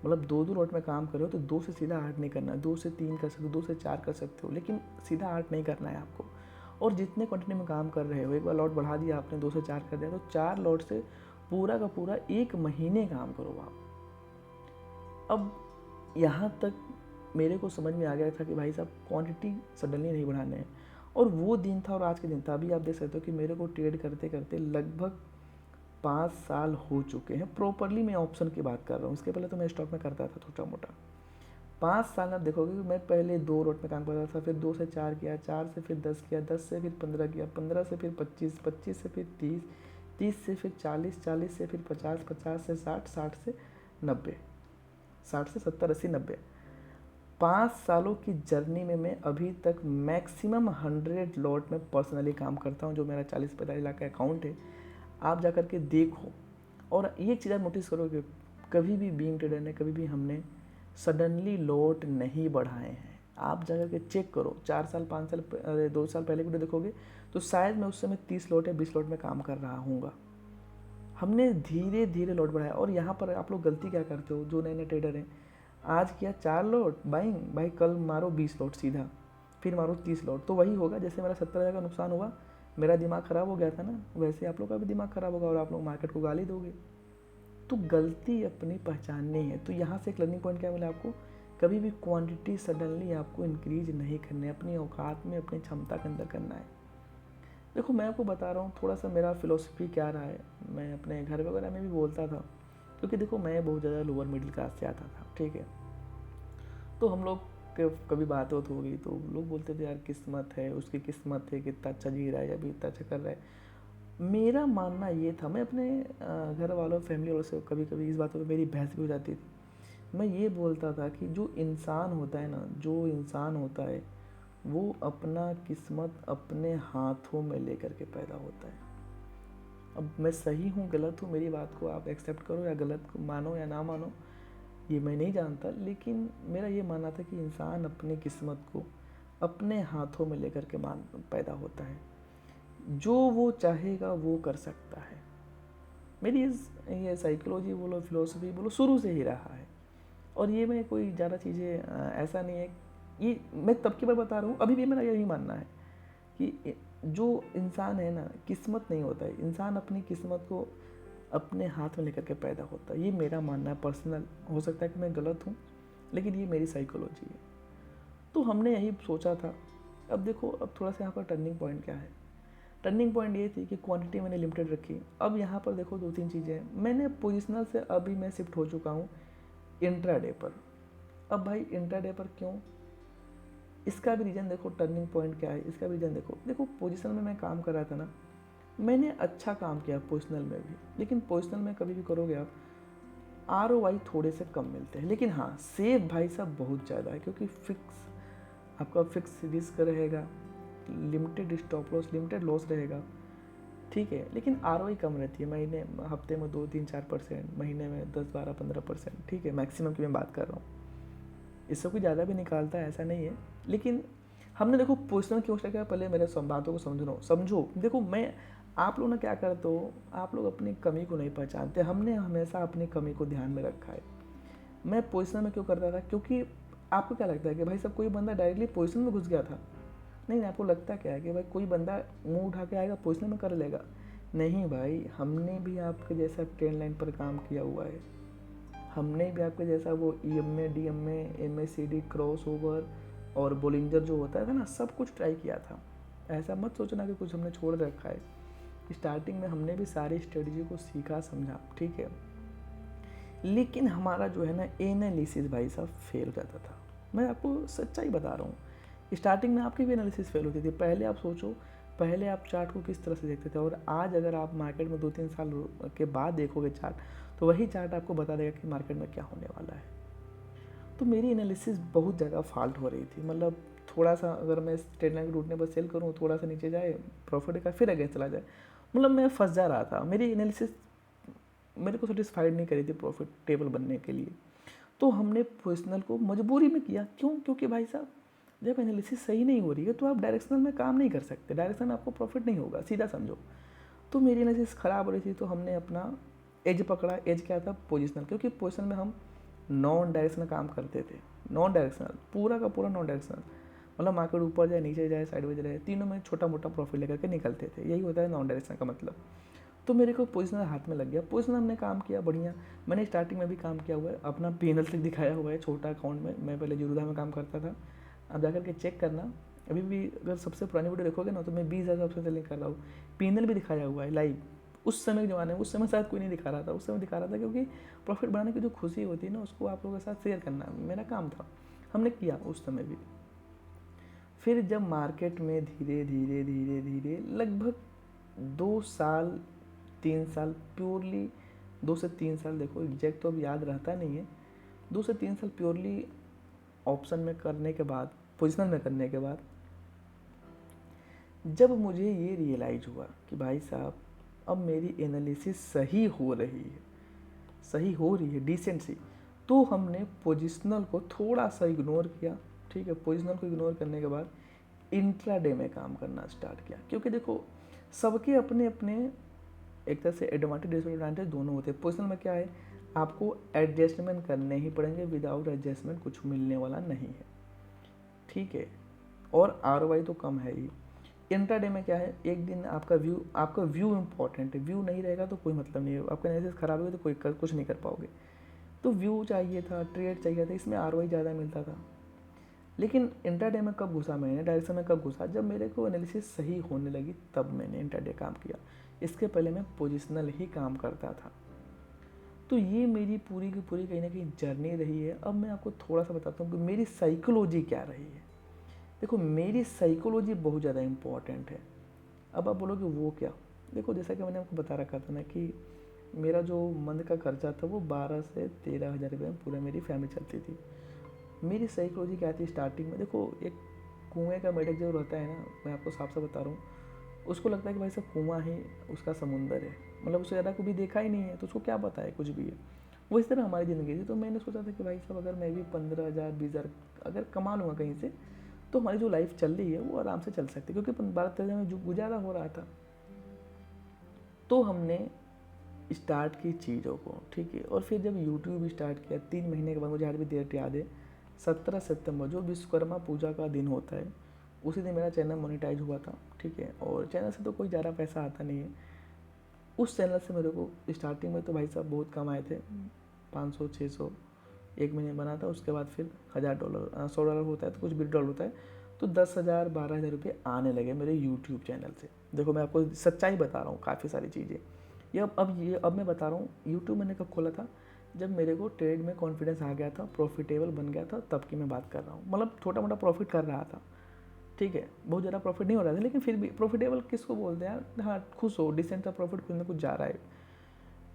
मतलब 2-2 लॉट में काम कर रहे हो तो 2 से सीधा 8 नहीं करना है, 2 से 3 कर सकते हो, 2 से 4 कर सकते हो, लेकिन सीधा 8 नहीं करना है आपको। और जितने क्वांटिटी में काम कर रहे हो, एक बार लॉट बढ़ा दिया आपने, 2 से 4 कर दिया, तो 4 लॉट से पूरा का पूरा 1 महीने काम करो आप। अब यहाँ तक मेरे को समझ में आ गया था कि भाई साहब क्वांटिटी सडनली नहीं बढ़ाने हैं। और वो दिन था और आज के दिन था। अभी आप देख सकते हो कि मेरे को ट्रेड करते करते लगभग 5 साल हो चुके हैं। प्रॉपरली मैं ऑप्शन की बात कर रहा हूँ, इसके पहले तो मैं स्टॉक में करता था छोटा मोटा। 5 साल आप देखोगे कि मैं पहले 2 लॉट में काम करता था, फिर 2 से 4 किया, 4 से फिर 10 किया, 10 से फिर 15 किया, 15 से फिर 25, 25 से फिर 30, 30 से फिर 40, 40 से फिर 50, 50 से 60, 60 से 90, 60 से 70, 80, 90। 5 सालों की जर्नी में मैं अभी तक मैक्सिमम 100 लॉट में पर्सनली काम करता हूँ, जो मेरा 40-45 लाख का अकाउंट है। आप जा कर के देखो। और ये चीज़ आप नोटिस करोगे, कभी भी बीइंग ट्रेडर ने, कभी भी हमने सडनली लॉट नहीं बढ़ाए हैं। आप जा कर के चेक करो, 4 साल 5 साल 2 साल पहले वीडियो देखोगे तो शायद मैं उस समय 30 लॉट या 20 लॉट में काम कर रहा हूँगा। हमने धीरे धीरे लॉट बढ़ाया। और यहाँ पर आप लोग गलती क्या करते हो, जो नए नए ट्रेडर हैं, आज किया 4 लॉट बाइंग, भाई कल मारो 20 लॉट सीधा, फिर मारो 30 लॉट, तो वही होगा जैसे मेरा 70,000 का नुकसान हुआ, मेरा दिमाग ख़राब हो गया था ना, वैसे आप लोग का भी दिमाग ख़राब होगा और आप लोग मार्केट को गाली दोगे। तो गलती अपनी पहचाननी है। तो यहाँ से एक लर्निंग पॉइंट क्या मिला आपको, कभी भी क्वांटिटी सडनली आपको इंक्रीज नहीं करनी है, अपनी औकात में अपनी क्षमता के अंदर करना है। देखो मैं आपको बता रहा हूँ थोड़ा सा मेरा फिलोसफी क्या रहा है, मैं अपने घर वगैरह में भी बोलता था, क्योंकि देखो मैं बहुत ज़्यादा लोअर मिडिल क्लास से आता था, ठीक है। तो हम लोग कभी बात होत हो गई तो लोग बोलते थे यार किस्मत है, उसकी किस्मत है, कितना अच्छा जी रहा है, अभी इतना अच्छा कर रहा है। मेरा मानना ये था, मैं अपने घर वालों फैमिली वालों से कभी कभी इस बातों पे मेरी बहस भी हो जाती थी। मैं ये बोलता था कि जो इंसान होता है ना, जो इंसान होता है वो अपना किस्मत अपने हाथों में लेकर के पैदा होता है। अब मैं सही हूँ गलत हूँ, मेरी बात को आप एक्सेप्ट करो या गलत मानो या ना मानो, ये मैं नहीं जानता, लेकिन मेरा ये मानना था कि इंसान अपनी किस्मत को अपने हाथों में लेकर के पैदा होता है। जो वो चाहेगा वो कर सकता है। मेरी ये साइकोलॉजी बोलो, फिलोसफी बोलो, शुरू से ही रहा है। और ये मैं कोई ज़्यादा चीज़ें ऐसा नहीं है, ये मैं तब की बार बता रहा हूँ, अभी भी मेरा यही मानना है कि जो इंसान है ना, किस्मत नहीं होता है, इंसान अपनी किस्मत को अपने हाथ में लेकर के पैदा होता है। ये मेरा मानना है पर्सनल, हो सकता है कि मैं गलत हूँ, लेकिन ये मेरी साइकोलॉजी है। तो हमने यही सोचा था। अब देखो, अब थोड़ा सा यहाँ पर टर्निंग पॉइंट क्या है। टर्निंग पॉइंट ये थी कि क्वांटिटी मैंने लिमिटेड रखी। अब यहाँ पर देखो 2-3 चीज़ें हैं। मैंने पोजिशनल से अभी मैं शिफ्ट हो चुका हूँ इंट्राडे पर। अब भाई इंट्राडे पर क्यों, इसका भी रीज़न देखो, टर्निंग पॉइंट क्या है इसका भी रीज़न देखो पोजिशनल में मैं काम कर रहा था ना, मैंने अच्छा काम किया पोजिशनल में भी, लेकिन पोजिशनल में कभी भी करोगे आप ROI थोड़े से कम मिलते हैं, लेकिन हाँ सेव भाई साहब बहुत ज़्यादा है, क्योंकि आपका फिक्स रिस्क रहेगा, limited stop loss, limited loss रहेगा, ठीक है। लेकिन ROI कम रहती है, महीने हफ्ते में 2-3-4%, महीने में 10-12-15%, ठीक है, मैक्सिमम की मैं बात कर रहा हूँ। इससे कोई ज़्यादा भी निकालता है ऐसा नहीं है, लेकिन हमने देखो पोजिशनल क्यों रखा है, पहले मेरे सब बातों को समझो। देखो मैं, आप लोग ना क्या करते हो, आप लोग अपनी कमी को नहीं पहचानते, हमने हमेशा अपनी कमी को ध्यान में रखा है। मैं पोजिशन में क्यों करता था, क्योंकि आपको क्या लगता है कि भाई सब कोई बंदा डायरेक्टली पोजिशन में घुस गया था? नहीं, आपको लगता क्या है कि भाई कोई बंदा मुंह उठा के आएगा पोजिशन में कर लेगा? नहीं भाई, हमने भी आपके जैसा ट्रेन लाइन पर काम किया हुआ है, हमने भी आपके जैसा वो EMA DMA MACD cross over और बोलिंजर जो होता था ना, सब कुछ ट्राई किया था। ऐसा मत सोचना कि कुछ हमने छोड़ रखा है। स्टार्टिंग में हमने भी सारी स्ट्रेटजी को सीखा समझा, ठीक है, लेकिन हमारा जो है ना एनालिसिस भाई साहब फेल हो जाता था। मैं आपको सच्चाई बता रहा हूँ, स्टार्टिंग में आपकी भी एनालिसिस फेल होती थी। पहले आप सोचो, पहले आप चार्ट को किस तरह से देखते थे, और आज अगर आप मार्केट में 2-3 साल के बाद देखोगे चार्ट, तो वही चार्ट आपको बता देगा कि मार्केट में क्या होने वाला है। तो मेरी एनालिसिस बहुत ज़्यादा फॉल्ट हो रही थी, मतलब थोड़ा सा अगर मैं ट्रेंड लाइन के टूटने पर सेल करूँ, थोड़ा सा नीचे जाए प्रॉफिट का, फिर अगेंस्ट चला जाए, मतलब मैं फंस जा रहा था। मेरी एनालिसिस मेरे को सेटिस्फाइड नहीं करी थी प्रॉफिटेबल बनने के लिए। तो हमने पोजिशनल को मजबूरी में किया। क्यों? क्योंकि भाई साहब जब एनालिसिस सही नहीं हो रही है तो आप डायरेक्शनल में काम नहीं कर सकते, डायरेक्शन में आपको प्रॉफिट नहीं होगा, सीधा समझो। तो मेरी एनालिसिस ख़राब हो रही थी, तो हमने अपना एज पकड़ा। एज क्या था? पोजिशनल, क्योंकि पोजिशनल में हम नॉन डायरेक्शनल काम करते थे। नॉन डायरेक्शनल, पूरा का पूरा नॉन डायरेक्शनल, मतलब मार्केट ऊपर जाए नीचे जाए साइडवेज रहे, तीनों में छोटा मोटा प्रॉफिट लेकर के निकलते थे। यही होता है नॉन डायरेक्शनल का मतलब। तो मेरे को पोजिशनल हाथ में लग गया, पोजिशनल हमने काम किया बढ़िया। मैंने स्टार्टिंग में भी काम किया हुआ है, अपना P&L तक दिखाया हुआ है छोटा अकाउंट में। मैं पहले जीरोधा में काम करता था, अब जाकर के चेक करना, अभी भी अगर सबसे पुरानी वीडियो देखोगे ना, तो मैं 20,000 सबसे सेलिंग कर रहा हूँ। P&L भी दिखाया हुआ है लाइव। उस समय के ज़माने में, उस समय शायद कोई नहीं दिखा रहा था, उस समय दिखा रहा था, क्योंकि प्रॉफिट बढ़ाने की जो खुशी होती है ना, उसको आप लोगों के साथ शेयर करना मेरा काम था। हमने किया उस समय भी। फिर जब मार्केट में धीरे धीरे धीरे धीरे लगभग 2 साल 3 साल, प्योरली 2 से 3 साल, देखो एग्जैक्ट तो अब याद रहता नहीं है, 2 से 3 साल प्योरली ऑप्शन में करने के बाद, पोजिशनल में करने के बाद, जब मुझे ये रियलाइज़ हुआ कि भाई साहब अब मेरी एनालिसिस सही हो रही है डिसेंट सी, तो हमने पोजिशनल को थोड़ा सा इग्नोर किया, ठीक है। पोजिशनल को इग्नोर करने के बाद इंट्राडे में काम करना स्टार्ट किया, क्योंकि देखो सबके अपने अपने एक तरह से एडवांटेज डिसएडवांटेज दोनों होते हैं। पोजिशनल में क्या है, आपको एडजस्टमेंट करने ही पड़ेंगे, विदाउट एडजस्टमेंट कुछ मिलने वाला नहीं है, ठीक है, और ROI तो कम है ही। इंट्राडे में क्या है, एक दिन आपका व्यू इंपॉर्टेंट है, व्यू नहीं रहेगा तो कोई मतलब नहीं है, आपका एनालिसिस खराब होगा तो कुछ नहीं कर पाओगे। तो व्यू चाहिए था, ट्रेड चाहिए था, इसमें ROI ज़्यादा मिलता था। लेकिन इंट्राडे में कब घुसा मैंने, डायरेक्शन में कब घुसा, जब मेरे को एनालिसिस सही होने लगी तब मैंने इंट्राडे काम किया। इसके पहले मैं पोजिशनल ही काम करता था। तो ये मेरी पूरी की पूरी कहीं ना कहीं जर्नी रही है। अब मैं आपको थोड़ा सा बताता हूँ कि मेरी साइकोलॉजी क्या रही है। देखो मेरी साइकोलॉजी बहुत ज़्यादा इम्पॉर्टेंट है। अब आप बोलोगे वो क्या? देखो जैसा कि मैंने आपको बता रखा था ना कि मेरा जो मंथ का खर्चा था वो 12 से 13 हज़ार रुपये में पूरा मेरी फैमिली चलती थी। मेरी साइकोलॉजी क्या थी स्टार्टिंग में, देखो एक कुएँ का मेढक जो रहता है ना, मैं आपको साफ साफ बता रहा हूँ, उसको लगता है कि भाई सब कुआँ ही उसका समुंदर है, मतलब उससे ज़्यादा कभी देखा ही नहीं है, तो उसको क्या पता है कुछ भी है। वो इस तरह हमारी ज़िंदगी थी। तो मैंने सोचा था कि भाई साहब अगर मैं भी 15,000 20,000 अगर कमा लूँगा कहीं से, तो हमारी जो लाइफ चल रही है वो आराम से चल सकती है, क्योंकि 12-13 में जो गुजारा हो रहा था। तो हमने स्टार्ट की चीज़ों को, ठीक है। और फिर जब यूट्यूब स्टार्ट किया 3 महीने के बाद, मुझे आज भी डेट याद है, 17 सितंबर जो विश्वकर्मा पूजा का दिन होता है, उसी दिन मेरा चैनल मोनेटाइज हुआ था, ठीक है। और चैनल से तो कोई ज़्यादा पैसा आता नहीं है। उस चैनल से मेरे को स्टार्टिंग में तो भाई साहब बहुत कम आए थे, 500-600 एक महीने बना था। उसके बाद फिर $1,000 $100 होता है तो कुछ $20 होता है, तो 10,000 12,000 रुपये आने लगे मेरे यूट्यूब चैनल से। देखो मैं आपको सच्चाई बता रहा हूँ, काफ़ी सारी चीज़ें अब मैं बता रहा हूँ। यूट्यूब मैंने कब खोला था, जब मेरे को ट्रेड में कॉन्फिडेंस आ गया था, प्रॉफिटेबल बन गया था, तब की मैं बात कर रहा हूँ। मतलब छोटा मोटा प्रॉफिट कर रहा था, ठीक है, बहुत ज़्यादा प्रॉफिट नहीं हो रहा था, लेकिन फिर भी प्रॉफिटेबल किसको बोलते हैं यार, हाँ खुश हो, डिसेंट सा प्रॉफिट कुछ ना कुछ जा रहा है।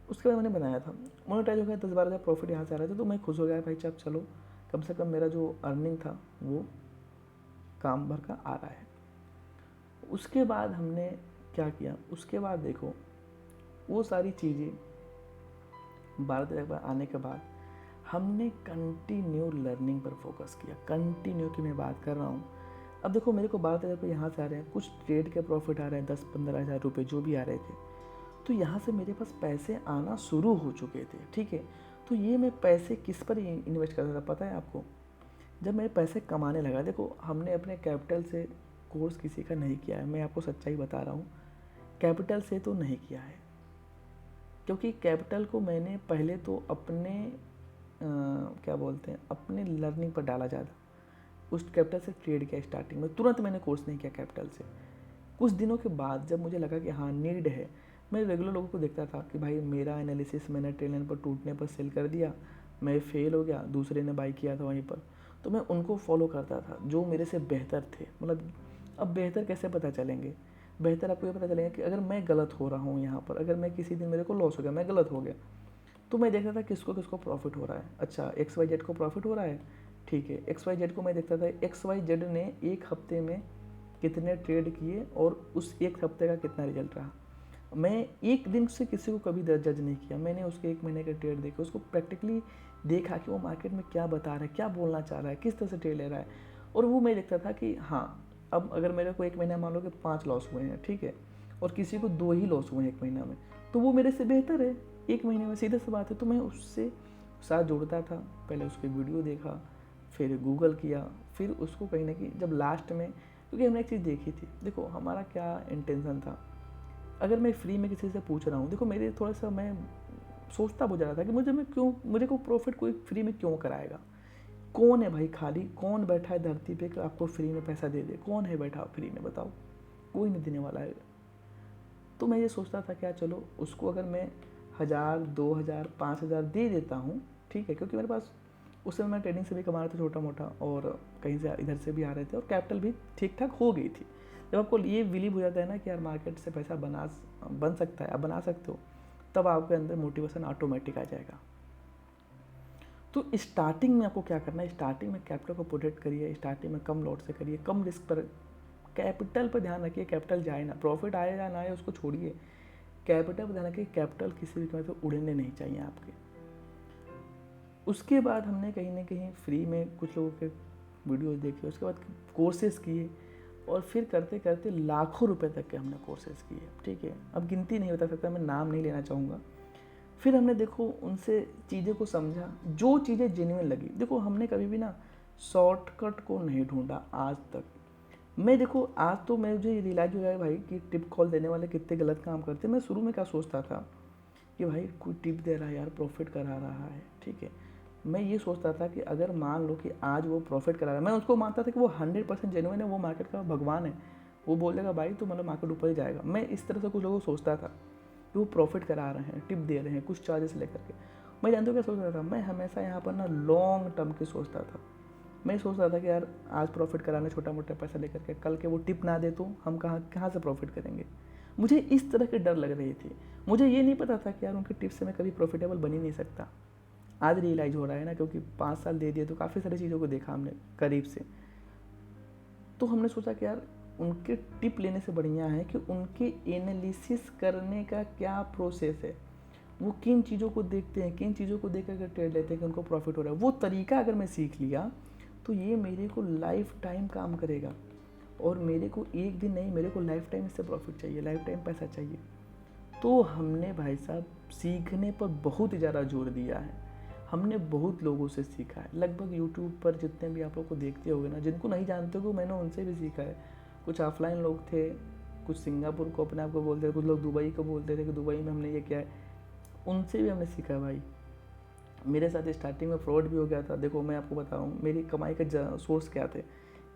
उसके बाद मैंने बनाया था, मोनेटाइज हो गया, 10-12 हज़ार प्रॉफिट यहाँ से आ रहा था, तो मैं खुश हो गया भाई साहब, चलो कम से कम मेरा जो अर्निंग था वो काम भर का आ रहा है। उसके बाद हमने क्या किया, उसके बाद देखो वो सारी चीज़ें 12 हज़ार आने के बाद हमने कंटिन्यू लर्निंग पर फोकस किया। कंटिन्यू की मैं बात कर रहा हूँ। अब देखो मेरे को 12,000 रुपये यहाँ से आ रहे हैं, कुछ ट्रेड के प्रॉफिट आ रहे हैं 10-15 हज़ार रुपये जो भी आ रहे थे, तो यहाँ से मेरे पास पैसे आना शुरू हो चुके थे, ठीक है। तो ये मैं पैसे किस पर इन्वेस्ट करता था पता है आपको? जब मैं पैसे कमाने लगा, देखो हमने अपने कैपिटल से कोर्स किसी का नहीं किया है, मैं आपको सच्चाई बता रहा हूँ, कैपिटल से तो नहीं किया है, क्योंकि कैपिटल को मैंने पहले तो अपने क्या बोलते हैं, अपने लर्निंग पर डाला ज़्यादा। उस कैपिटल से ट्रेड किया स्टार्टिंग में, तुरंत मैंने कोर्स नहीं किया कैपिटल से। कुछ दिनों के बाद जब मुझे लगा कि हाँ नीड है, मैं रेगुलर लोगों को देखता था कि भाई मेरा एनालिसिस मैंने ट्रेड लाइन पर टूटने पर सेल कर दिया, मैं फेल हो गया, दूसरे ने बाई किया था वहीं पर, तो मैं उनको फॉलो करता था जो मेरे से बेहतर थे। मतलब अब बेहतर कैसे पता चलेंगे? बेहतर आपको ये पता चलेगा कि अगर मैं गलत हो रहा हूँ यहाँ पर, अगर मैं किसी दिन मेरे को लॉस हो गया, मैं गलत हो गया, तो मैं देखता था किसको किसको प्रॉफिट हो रहा है। अच्छा XYZ को प्रॉफिट हो रहा है, ठीक है। XYZ को मैं देखता था XYZ ने एक हफ्ते में कितने ट्रेड किए और उस एक हफ्ते का कितना रिजल्ट रहा। मैं एक दिन से किसी को कभी जज नहीं किया, मैंने उसके 1 महीने के ट्रेड देखे, उसको प्रैक्टिकली देखा कि वो मार्केट में क्या बता रहा है, क्या बोलना चाह रहा है, किस तरह से ट्रेड ले रहा है। और वो मैं देखता था कि हाँ अब अगर मेरे को 1 महीना मान लो कि 5 लॉस हुए हैं, ठीक है, और किसी को 2 ही लॉस हुए हैं 1 महीना में, तो वो मेरे से बेहतर है 1 महीने में, सीधे सी बात है। तो मैं उससे साथ जुड़ता था, पहले उसके वीडियो देखा, फिर गूगल किया, फिर उसको कहीं ना कहीं जब लास्ट में, क्योंकि हमने एक चीज़ देखी थी, देखो हमारा क्या इंटेंशन था। अगर मैं फ्री में किसी से पूछ रहा हूँ, देखो मेरे थोड़ा सा मैं सोचता बहुत ज़्यादा था कि मुझे को प्रॉफिट कोई फ्री में क्यों कराएगा। कौन है भाई खाली, कौन बैठा है धरती पे कि आपको फ्री में पैसा दे दे? कौन है बैठा फ्री में, बताओ? कोई नहीं देने वाला है। तो मैं ये सोचता था क्या चलो उसको अगर मैं 1,000, 2,000, 5,000 दे देता हूँ, ठीक है, क्योंकि मेरे पास उस समय मैं ट्रेडिंग से भी कमा रहा था छोटा मोटा, और कहीं से इधर से भी आ रहे थे, और कैपिटल भी ठीक ठाक हो गई थी। जब आपको ये बिलीव हो जाता है ना कि यार मार्केट से पैसा बन सकता है, आप बना सकते हो, तब आपके अंदर मोटिवेशन ऑटोमेटिक आ जाएगा। तो स्टार्टिंग में आपको क्या करना है, स्टार्टिंग में कैपिटल को प्रोटेक्ट करिए, स्टार्टिंग में कम लॉट से करिए, कम रिस्क पर, कैपिटल पर ध्यान रखिए, कैपिटल जाए ना, प्रॉफिट आए या ना आए उसको छोड़िए, कैपिटल पर ध्यान रखिए, कैपिटल किसी भी कीमत पर उड़ने नहीं चाहिए आपके। उसके बाद हमने कहीं ना कहीं फ्री में कुछ लोगों के वीडियोस देखे, उसके बाद कोर्सेज किए, और फिर करते करते लाखों रुपए तक के हमने कोर्सेज किए, ठीक है। अब गिनती नहीं बता सकता, मैं नाम नहीं लेना चाहूँगा। फिर हमने देखो उनसे चीज़ें को समझा, जो चीज़ें जेन्युइन लगी। देखो हमने कभी भी ना शॉर्टकट को नहीं ढूंढा आज तक। मैं देखो आज तो मुझे रियलाइज हो जाए भाई कि टिप कॉल देने वाले कितने गलत काम करते हैं। मैं शुरू में क्या सोचता था कि भाई कोई टिप दे रहा है यार, प्रॉफिट करा रहा है, ठीक है। मैं ये सोचता था कि अगर मान लो कि आज वो प्रॉफिट करा रहा है, मैं उसको मानता था कि वो 100% जेन्युइन है, वो मार्केट का भगवान है, वो बोल देगा भाई तो मतलब मार्केट ऊपर ही जाएगा। मैं इस तरह से कुछ लोगों को सोचता था कि वो प्रॉफिट करा रहे हैं, टिप दे रहे हैं, कुछ चार्जेस लेकर के। मैं जानते हो क्या सोचता था? मैं हमेशा यहाँ पर ना लॉन्ग टर्म की सोचता था। मैं सोचता था कि यार आज प्रॉफिट कराने छोटा मोटा पैसा लेकर के, कल के वो टिप ना दे तो हम कहाँ कहाँ से प्रॉफिट करेंगे। मुझे इस तरह की डर लग रही थी। मुझे ये नहीं पता था कि यार उनकी टिप से मैं कभी प्रॉफिटेबल बन ही नहीं सकता। आज रियलाइज हो रहा है ना, क्योंकि 5 साल दे दिए तो काफ़ी सारी चीज़ों को देखा हमने करीब से। तो हमने सोचा कि यार उनके टिप लेने से बढ़िया है कि उनके एनालिसिस करने का क्या प्रोसेस है, वो किन चीज़ों को देखते हैं, किन चीज़ों को देख कर ट्रेड लेते हैं कि उनको प्रॉफिट हो रहा है। वो तरीका अगर मैं सीख लिया तो ये मेरे को लाइफ टाइम काम करेगा, और मेरे को एक दिन नहीं, मेरे को लाइफ टाइम इससे प्रॉफिट चाहिए, लाइफ टाइम पैसा चाहिए। तो हमने भाई साहब सीखने पर बहुत ही ज़्यादा जोर दिया है। हमने बहुत लोगों से सीखा है, लगभग यूट्यूब पर जितने भी आप लोग को देखते होगे ना, जिनको नहीं जानते हो मैंने उनसे भी सीखा है। कुछ ऑफलाइन लोग थे, कुछ सिंगापुर को अपने आप को बोलते थे, कुछ लोग दुबई को बोलते थे कि दुबई में हमने ये किया है, उनसे भी हमने सीखा है भाई। मेरे साथ स्टार्टिंग में फ्रॉड भी हो गया था। देखो मैं आपको बता रहा हूँ मेरी कमाई का सोर्स क्या थे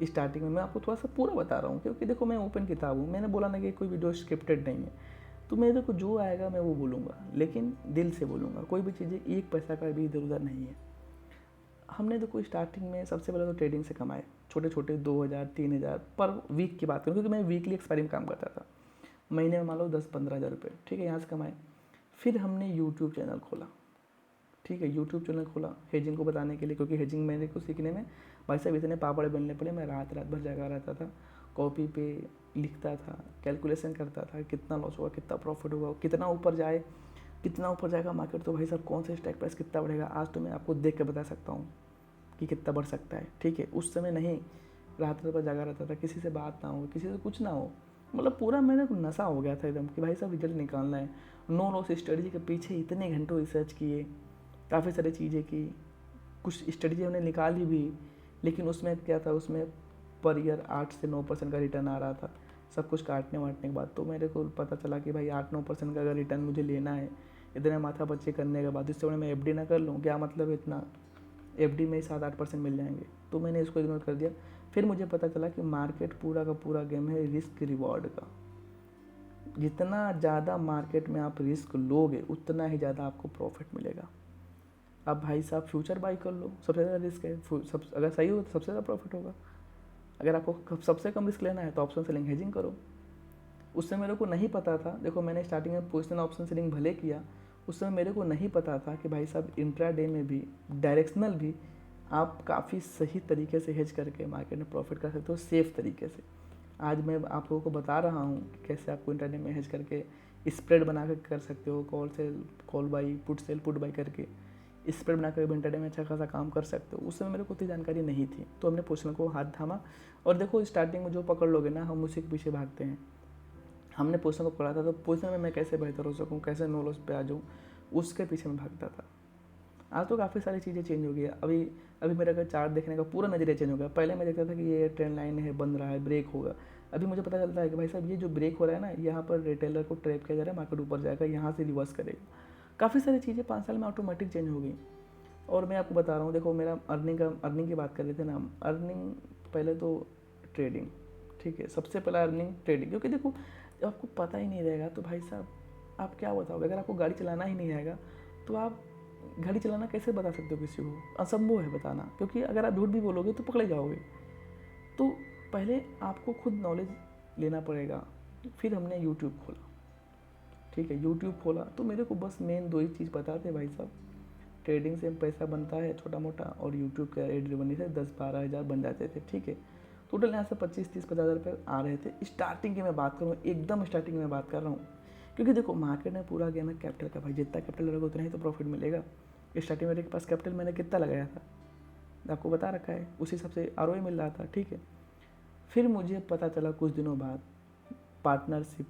स्टार्टिंग में, मैं आपको थोड़ा सा पूरा बता रहा हूँ, क्योंकि देखो मैं ओपन किताब हूँ। मैंने बोला ना कि कोई वीडियो स्क्रिप्टेड नहीं है, तो मेरे को जो आएगा मैं वो बोलूँगा, लेकिन दिल से बोलूँगा। कोई भी चीज़ें एक पैसा का भी इधर उधर नहीं है। हमने देखो स्टार्टिंग में सबसे पहले तो ट्रेडिंग से कमाए, छोटे छोटे 2,000 3,000 पर वीक की बात करूँ, क्योंकि मैं वीकली एक्सपायरी में काम करता था। महीने में मान लो 10-15 हज़ार रुपये, ठीक है, यहाँ से कमाए। फिर हमने यूट्यूब चैनल खोला, ठीक है, यूट्यूब चैनल खोला हेजिंग को बताने के लिए, क्योंकि हेजिंग मेरे को सीखने में भाई साहब इतने पापड़ बनने पड़े। मैं रात रात भर जगा रहता था, कॉपी पे लिखता था, कैलकुलेशन करता था कितना लॉस हुआ, कितना प्रॉफिट हुआ, कितना ऊपर जाए कितना ऊपर जाएगा मार्केट तो भाई साहब कौन से स्टॉक प्राइस कितना बढ़ेगा आज तो मैं आपको देख के बता सकता हूँ कि कितना बढ़ सकता है, ठीक है। उस समय नहीं, रात रात पर जागा रहता था, किसी से बात ना हो, किसी से कुछ ना हो, मतलब पूरा मेरे को नशा हो गया था एकदम कि भाई साहब रिजल्ट निकालना है। नो लॉस स्ट्रेटजी के पीछे इतने घंटों रिसर्च किए, काफ़ी सारी चीज़ें की, कुछ स्ट्रेटजी हमने निकाली भी, लेकिन उसमें क्या था, उसमें पर ईयर 8 से 9% का रिटर्न आ रहा था, सब कुछ काटने वाटने के बाद। तो मेरे को पता चला कि भाई 8-9% का अगर रिटर्न मुझे लेना है इतने माथा पच्ची करने के बाद, इससे बड़े मैं एफडी ना कर लूँ, क्या मतलब है इतना, एफडी में ही 7-8% मिल जाएंगे। तो मैंने इसको इग्नोर कर दिया। फिर मुझे पता चला कि मार्केट पूरा का पूरा गेम है रिस्क रिवॉर्ड का। जितना ज़्यादा मार्केट में आप रिस्क लोगे उतना ही ज़्यादा आपको प्रॉफिट मिलेगा। अब भाई साहब फ्यूचर बाई कर लो, सबसे ज़्यादा रिस्क है, अगर सही हो तो सबसे ज़्यादा प्रॉफिट होगा। अगर आपको सबसे कम रिस्क लेना है तो ऑप्शन सेलिंग हेजिंग करो। उससे मेरे को नहीं पता था, देखो मैंने स्टार्टिंग में पोजिशन ऑप्शन सेलिंग भले किया, उस समय मेरे को नहीं पता था कि भाई साहब इंट्राडे में भी, डायरेक्शनल भी आप काफ़ी सही तरीके से हेज करके मार्केट में प्रॉफिट कर सकते हो, सेफ तरीके से। आज मैं आप लोगों को बता रहा हूँ कि कैसे आपको इंट्राडे में हेज करके स्प्रेड बना कर सकते हो, call sell, call by, put sell, put by करके स्प्रेड बना कर इंट्राडे में अच्छा खासा काम कर सकते हो। उस समय मेरे को उतनी जानकारी नहीं थी, तो हमने पोजिशन को हाथ थामा। और देखो स्टार्टिंग में जो पकड़ लोगे ना, हम उसी के पीछे भागते हैं। हमने पोजिशन को पकड़ा था, तो पोजिशन में मैं कैसे बेहतर हो सकूँ, कैसे नो लॉस पे आ जाऊँ, उसके पीछे मैं भागता था। आज तो काफ़ी सारी चीज़ें चेंज हो गई है। अभी अभी मेरा अगर चार्ट देखने का पूरा नज़रिया चेंज हो गया। पहले मैं देखता था कि ये ट्रेंड लाइन है, बन रहा है, ब्रेक होगा। अभी मुझे पता चलता है कि भाई साहब ये जो ब्रेक हो रहा है ना, यहाँ पर रिटेलर को ट्रैप किया जा रहा है, मार्केट ऊपर जाएगा, यहाँ से रिवर्स करेगा। काफ़ी सारी चीज़ें 5 साल में ऑटोमेटिक चेंज हो गई। और मैं आपको बता रहा हूँ, देखो मेरा अर्निंग की बात कर रहे थे ना हम, अर्निंग पहले तो ट्रेडिंग, ठीक है, सबसे पहला अर्निंग ट्रेडिंग। क्योंकि देखो जब आपको पता ही नहीं रहेगा तो भाई साहब आप क्या बताओगे। अगर आपको गाड़ी चलाना ही नहीं आएगा तो आप गाड़ी चलाना कैसे बता सकते हो किसी को, असंभव है बताना, क्योंकि अगर आप झूठ भी बोलोगे तो पकड़े जाओगे। तो पहले आपको खुद नॉलेज लेना पड़ेगा। फिर हमने यूट्यूब खोला, ठीक है, यूट्यूब खोला तो मेरे को बस मेन 2 ही चीज़ पता थे भाई साहब, ट्रेडिंग से पैसा बनता है छोटा मोटा, और यूट्यूब के एड रेवेन्यू से 10-12 हज़ार बन जाते थे, ठीक है। टोटल यहाँ से 25-30-50 हज़ार रुपये आ रहे थे। स्टार्टिंग की मैं बात करूँ, एकदम स्टार्टिंग में बात कर रहा हूँ, क्योंकि देखो मार्केट में पूरा गेम है कैपिटल का भाई, जितना कैपिटल लगेगा उतना ही तो प्रॉफिट मिलेगा। स्टार्टिंग मेरे पास कैपिटल मैंने कितना लगाया था आपको बता रखा है, उसी हिसाब से आरओआई मिल रहा था, ठीक है। फिर मुझे पता चला कुछ दिनों बाद पार्टनरशिप,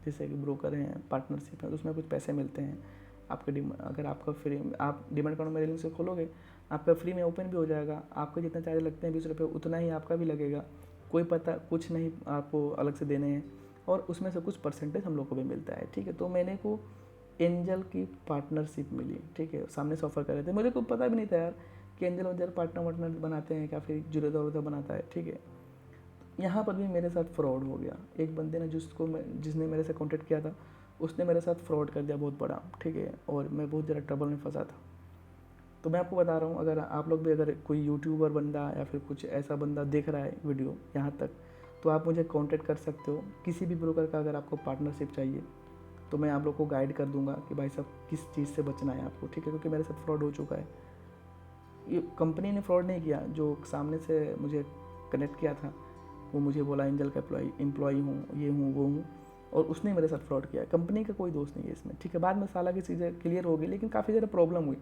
जैसे कि ब्रोकर हैं, पार्टनरशिप है, उसमें कुछ पैसे मिलते हैं आपके अगर आपका फ्री, आप डिमांड अकाउंट मेरे लिंक से खोलोगे, आपका फ्री में ओपन भी हो जाएगा। आपके जितना चार्ज लगते हैं 20 रुपये, उतना ही आपका भी लगेगा, कोई पता कुछ नहीं आपको अलग से देने हैं, और उसमें से कुछ परसेंटेज हम लोग को भी मिलता है, ठीक है। तो मैंने को एंजल की पार्टनरशिप मिली, ठीक है, सामने से ऑफर कर रहे थे, मुझे को पता भी नहीं था यार कि एंजल पार्टनर बनाते हैं, क्या फिर जुड़ेदा बनाता है, ठीक है। यहाँ पर भी मेरे साथ फ्रॉड हो गया। एक बंदे ने जिसने मेरे से कॉन्टेक्ट किया था, उसने मेरे साथ फ्रॉड कर दिया बहुत बड़ा, ठीक है, और मैं बहुत ज़्यादा ट्रबल में फंसा था। तो मैं आपको बता रहा हूँ, अगर आप लोग भी अगर कोई यूट्यूबर बंदा या फिर कुछ ऐसा बंदा देख रहा है वीडियो यहाँ तक, तो आप मुझे कॉन्टेक्ट कर सकते हो। किसी भी ब्रोकर का अगर आपको पार्टनरशिप चाहिए तो मैं आप लोग को गाइड कर दूंगा कि भाई साहब किस चीज़ से बचना है आपको, ठीक है, क्योंकि मेरे साथ फ्रॉड हो चुका है। ये कंपनी ने फ्रॉड नहीं किया, जो सामने से मुझे कनेक्ट किया था वो मुझे बोला एंजल का एम्प्लॉई हूँ, ये हूँ, वो हूँ, और उसने मेरे साथ फ्रॉड किया। कंपनी का कोई दोष नहीं है इसमें, ठीक है। बाद में साला की चीज़ें क्लियर हो गई, लेकिन काफ़ी ज़्यादा प्रॉब्लम हुई।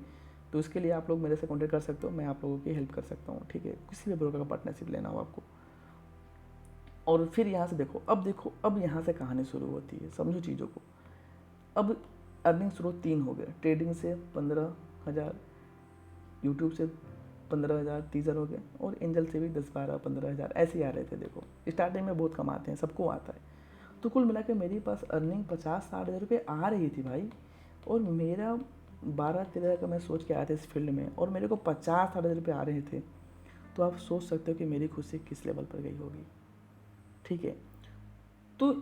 तो इसके लिए आप लोग मेरे से कॉन्टेक्ट कर सकते हो, मैं आप लोगों की हेल्प कर सकता हूँ, ठीक है, किसी भी ब्रोकर का पार्टनरशिप लेना हो आपको। और फिर यहाँ से देखो, अब यहाँ से कहानी शुरू होती है, समझो चीज़ों को। अब अर्निंग स्रोत 3 हो गए, ट्रेडिंग से 15,000, यूट्यूब से 15,000, टीजर हो गए, और एंजल से भी 10-12-15 हज़ार ऐसे ही आ रहे थे। देखो स्टार्टिंग में बहुत कमाते हैं, सबको आता है। तो कुल मिला के मेरे पास अर्निंग 50-60 हज़ार रुपये आ रही थी भाई, और मेरा 12-13 हज़ार का मैं सोच के आया था इस फील्ड में, और मेरे को 50-60 हज़ार रुपये आ रहे थे। तो आप सोच सकते हो कि मेरी खुशी किस लेवल पर गई होगी, ठीक है। तो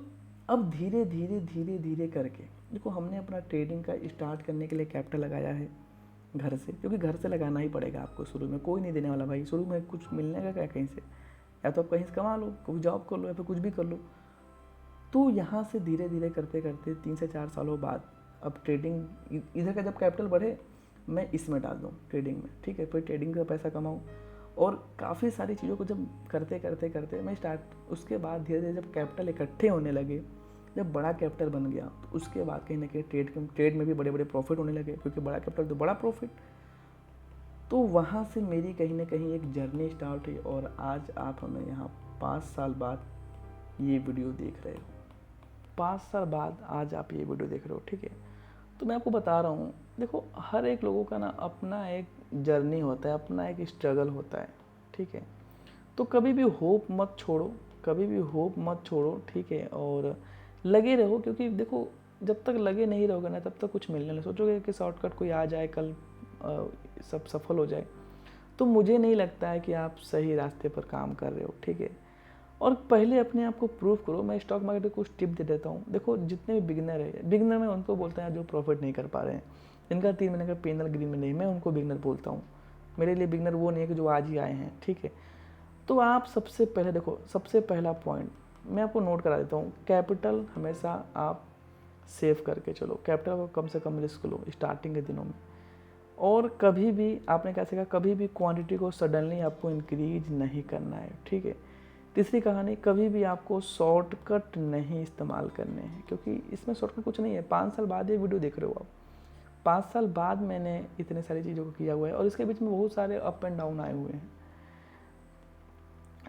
अब धीरे धीरे धीरे धीरे करके देखो, हमने अपना ट्रेडिंग का स्टार्ट करने के लिए कैपिटल लगाया है घर से, क्योंकि घर से लगाना ही पड़ेगा आपको। शुरू में कोई नहीं देने वाला भाई, शुरू में कुछ मिलने का क्या कहीं से, या तो आप कहीं से कमा लो, कोई जॉब कर लो, या फिर कुछ भी कर लो। तो यहाँ से धीरे धीरे करते करते 3 से 4 सालों बाद अब ट्रेडिंग इधर का जब कैपिटल बढ़े, मैं इसमें डाल दूँ ट्रेडिंग में, ठीक है, फिर ट्रेडिंग का पैसा कमाऊँ। और काफ़ी सारी चीज़ों को जब करते करते करते मैं उसके बाद धीरे धीरे जब कैपिटल इकट्ठे होने लगे, जब बड़ा कैपिटल बन गया तो उसके बाद कहीं ना कहीं ट्रेड में भी बड़े बड़े प्रॉफिट होने लगे, क्योंकि बड़ा कैपिटल तो बड़ा प्रॉफिट। तो वहाँ से मेरी कहीं ना कहीं एक जर्नी स्टार्ट हुई, और आज आप हमें यहाँ 5 साल बाद ये वीडियो देख रहे हो। 5 साल बाद आज आप ये वीडियो देख रहे हो, ठीक है। तो मैं आपको बता रहा हूँ, देखो हर एक लोगों का ना अपना एक जर्नी होता है, अपना एक स्ट्रगल होता है, ठीक है। तो कभी भी होप मत छोड़ो, कभी भी होप मत छोड़ो, ठीक है। और लगे रहो, क्योंकि देखो जब तक लगे नहीं रहोगे ना तब तक कुछ मिलने नहीं। सोचोगे कि शॉर्टकट कोई आ जाए कल सब सफल हो जाए, तो मुझे नहीं लगता है कि आप सही रास्ते पर काम कर रहे हो, ठीक है। और पहले अपने आप को प्रूव करो। मैं स्टॉक मार्केट में कुछ टिप दे देता हूँ। देखो जितने भी बिगनर है, बिगनर में उनको बोलते हैं जो प्रॉफिट नहीं कर पा रहे हैं, जिनका 3 महीने का पेनल ग्रीन में नहीं, मैं उनको बिगनर बोलता हूँ। मेरे लिए बिगनर वो नहीं है कि जो आज ही आए हैं, ठीक है। तो आप सबसे पहले देखो, सबसे पहला पॉइंट मैं आपको नोट करा देता हूँ, कैपिटल हमेशा आप सेव करके चलो। कैपिटल को कम से कम रिस्क लो स्टार्टिंग के दिनों में। और कभी भी आपने क्या सीखा, कभी भी क्वांटिटी को सडनली आपको इंक्रीज नहीं करना है, ठीक है। तीसरी कहानी, कभी भी आपको शॉर्टकट नहीं इस्तेमाल करने हैं, क्योंकि इसमें शॉर्टकट कुछ नहीं है। 5 साल बाद ये वीडियो देख रहे हो आप, 5 साल बाद मैंने इतने सारी चीज़ों को किया हुआ है, और इसके बीच में बहुत सारे अप एंड डाउन आए हुए हैं।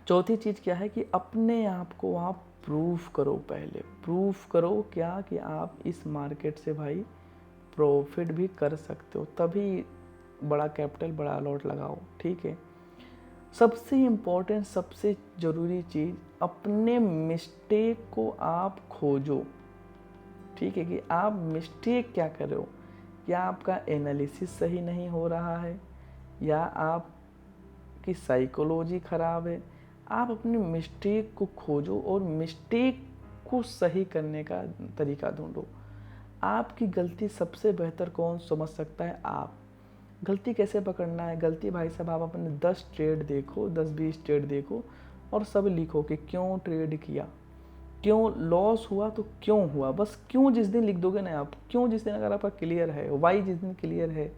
चौथी चीज़ क्या है कि अपने आप को आप प्रूफ करो। पहले प्रूफ करो क्या, कि आप इस मार्केट से भाई प्रॉफिट भी कर सकते हो, तभी बड़ा कैपिटल बड़ा लॉट लगाओ, ठीक है। सबसे इम्पोर्टेंट, सबसे ज़रूरी चीज़, अपने मिस्टेक को आप खोजो, ठीक है। कि आप मिस्टेक क्या कर रहे हो, क्या आपका एनालिसिस सही नहीं हो रहा है, या आपकी साइकोलॉजी ख़राब है। आप अपनी मिस्टेक को खोजो और मिस्टेक को सही करने का तरीका ढूंढो। आपकी गलती सबसे बेहतर कौन समझ सकता है, आप। गलती कैसे पकड़ना है, गलती भाई साहब आप अपने 10 ट्रेड देखो, 10-20 ट्रेड देखो, और सब लिखो कि क्यों ट्रेड किया, क्यों लॉस हुआ, तो क्यों हुआ। बस क्यों जिस दिन लिख दोगे ना आप, क्यों जिस दिन अगर आपका क्लियर है, वाई जिस दिन क्लियर है,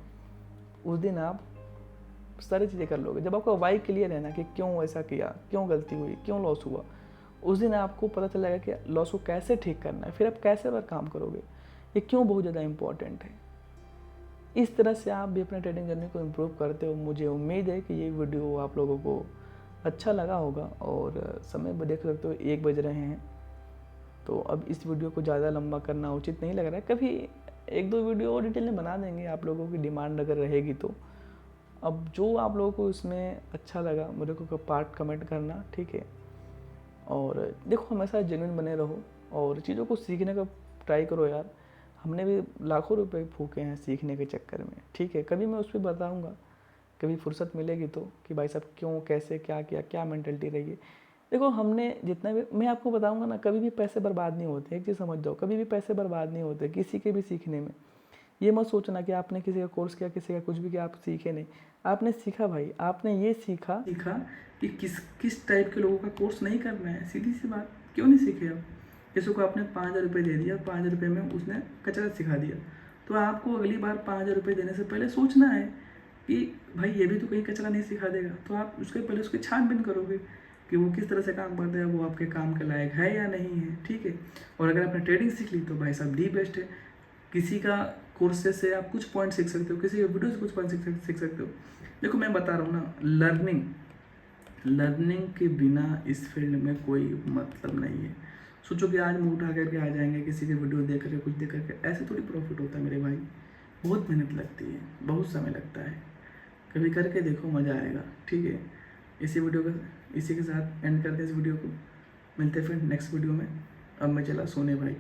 उस दिन आप सारी चीज़ें कर लोगे। जब आपका वाई क्लियर है ना कि क्यों ऐसा किया, क्यों गलती हुई, क्यों लॉस हुआ, उस दिन आपको पता चल जाएगा कि लॉस को कैसे ठीक करना है, फिर आप कैसे पर काम करोगे, ये क्यों बहुत ज़्यादा इंपॉर्टेंट है। इस तरह से आप भी अपने ट्रेडिंग जर्नी को इम्प्रूव करते हो। मुझे उम्मीद है कि ये वीडियो आप लोगों को अच्छा लगा होगा। और समय देख सकते हो 1 बज रहे हैं, तो अब इस वीडियो को ज़्यादा लंबा करना उचित नहीं लग रहा है। कभी 1-2 वीडियो और डिटेल में बना देंगे, आप लोगों की डिमांड अगर रहेगी तो। अब जो आप लोगों को इसमें अच्छा लगा मुझे को पार्ट कमेंट करना, ठीक है। और देखो हमेशा जेन्युइन बने रहो और चीज़ों को सीखने का ट्राई करो यार। हमने भी लाखों रुपए फूके हैं सीखने के चक्कर में, ठीक है। कभी मैं उस पर बताऊँगा, कभी फुर्सत मिलेगी तो, कि भाई साहब क्यों, कैसे, क्या किया, क्या मेंटलिटी रही है। देखो हमने जितना भी, मैं आपको बताऊँगा ना, कभी भी पैसे बर्बाद नहीं होते। एक चीज़ समझ जाओ, कभी भी पैसे बर्बाद नहीं होते किसी के भी सीखने में। ये मत सोचना कि आपने किसी का कोर्स किया, किसी का कुछ भी किया, आप सीखे नहीं। आपने सीखा भाई, आपने ये सीखा कि किस टाइप के लोगों का कोर्स नहीं करना है। सीधी सी बात, क्यों नहीं सीखे आप। किसी को आपने 5,000 रुपये दे दिया, 5,000 रुपये में उसने कचरा सिखा दिया, तो आपको अगली बार 5,000 रुपये देने से पहले सोचना है कि भाई ये भी तो कहीं कचरा नहीं सिखा देगा। तो आप उसके पहले उसकी छानबीन करोगे कि वो किस तरह से काम करता है, वो आपके काम के लायक है या नहीं है, ठीक है। और अगर आपने ट्रेडिंग सीख ली तो भाई साहब दी बेस्ट है। किसी का कोर्सेज से आप कुछ पॉइंट सीख सकते हो, किसी के वीडियो से कुछ पॉइंट सीख सकते हो। देखो मैं बता रहा हूँ ना, लर्निंग के बिना इस फील्ड में कोई मतलब नहीं है। सोचो कि आज मुँह उठा करके आ जाएंगे, किसी के वीडियो देख करके, कुछ देख करके, ऐसे थोड़ी प्रॉफिट होता है मेरे भाई। बहुत मेहनत लगती है, बहुत समय लगता है। कभी करके देखो, मज़ा आएगा, ठीक है। इसी के साथ एंड करते हैं इस वीडियो को। मिलते हैं फिर नेक्स्ट वीडियो में। अब मैं चला सोने भाई।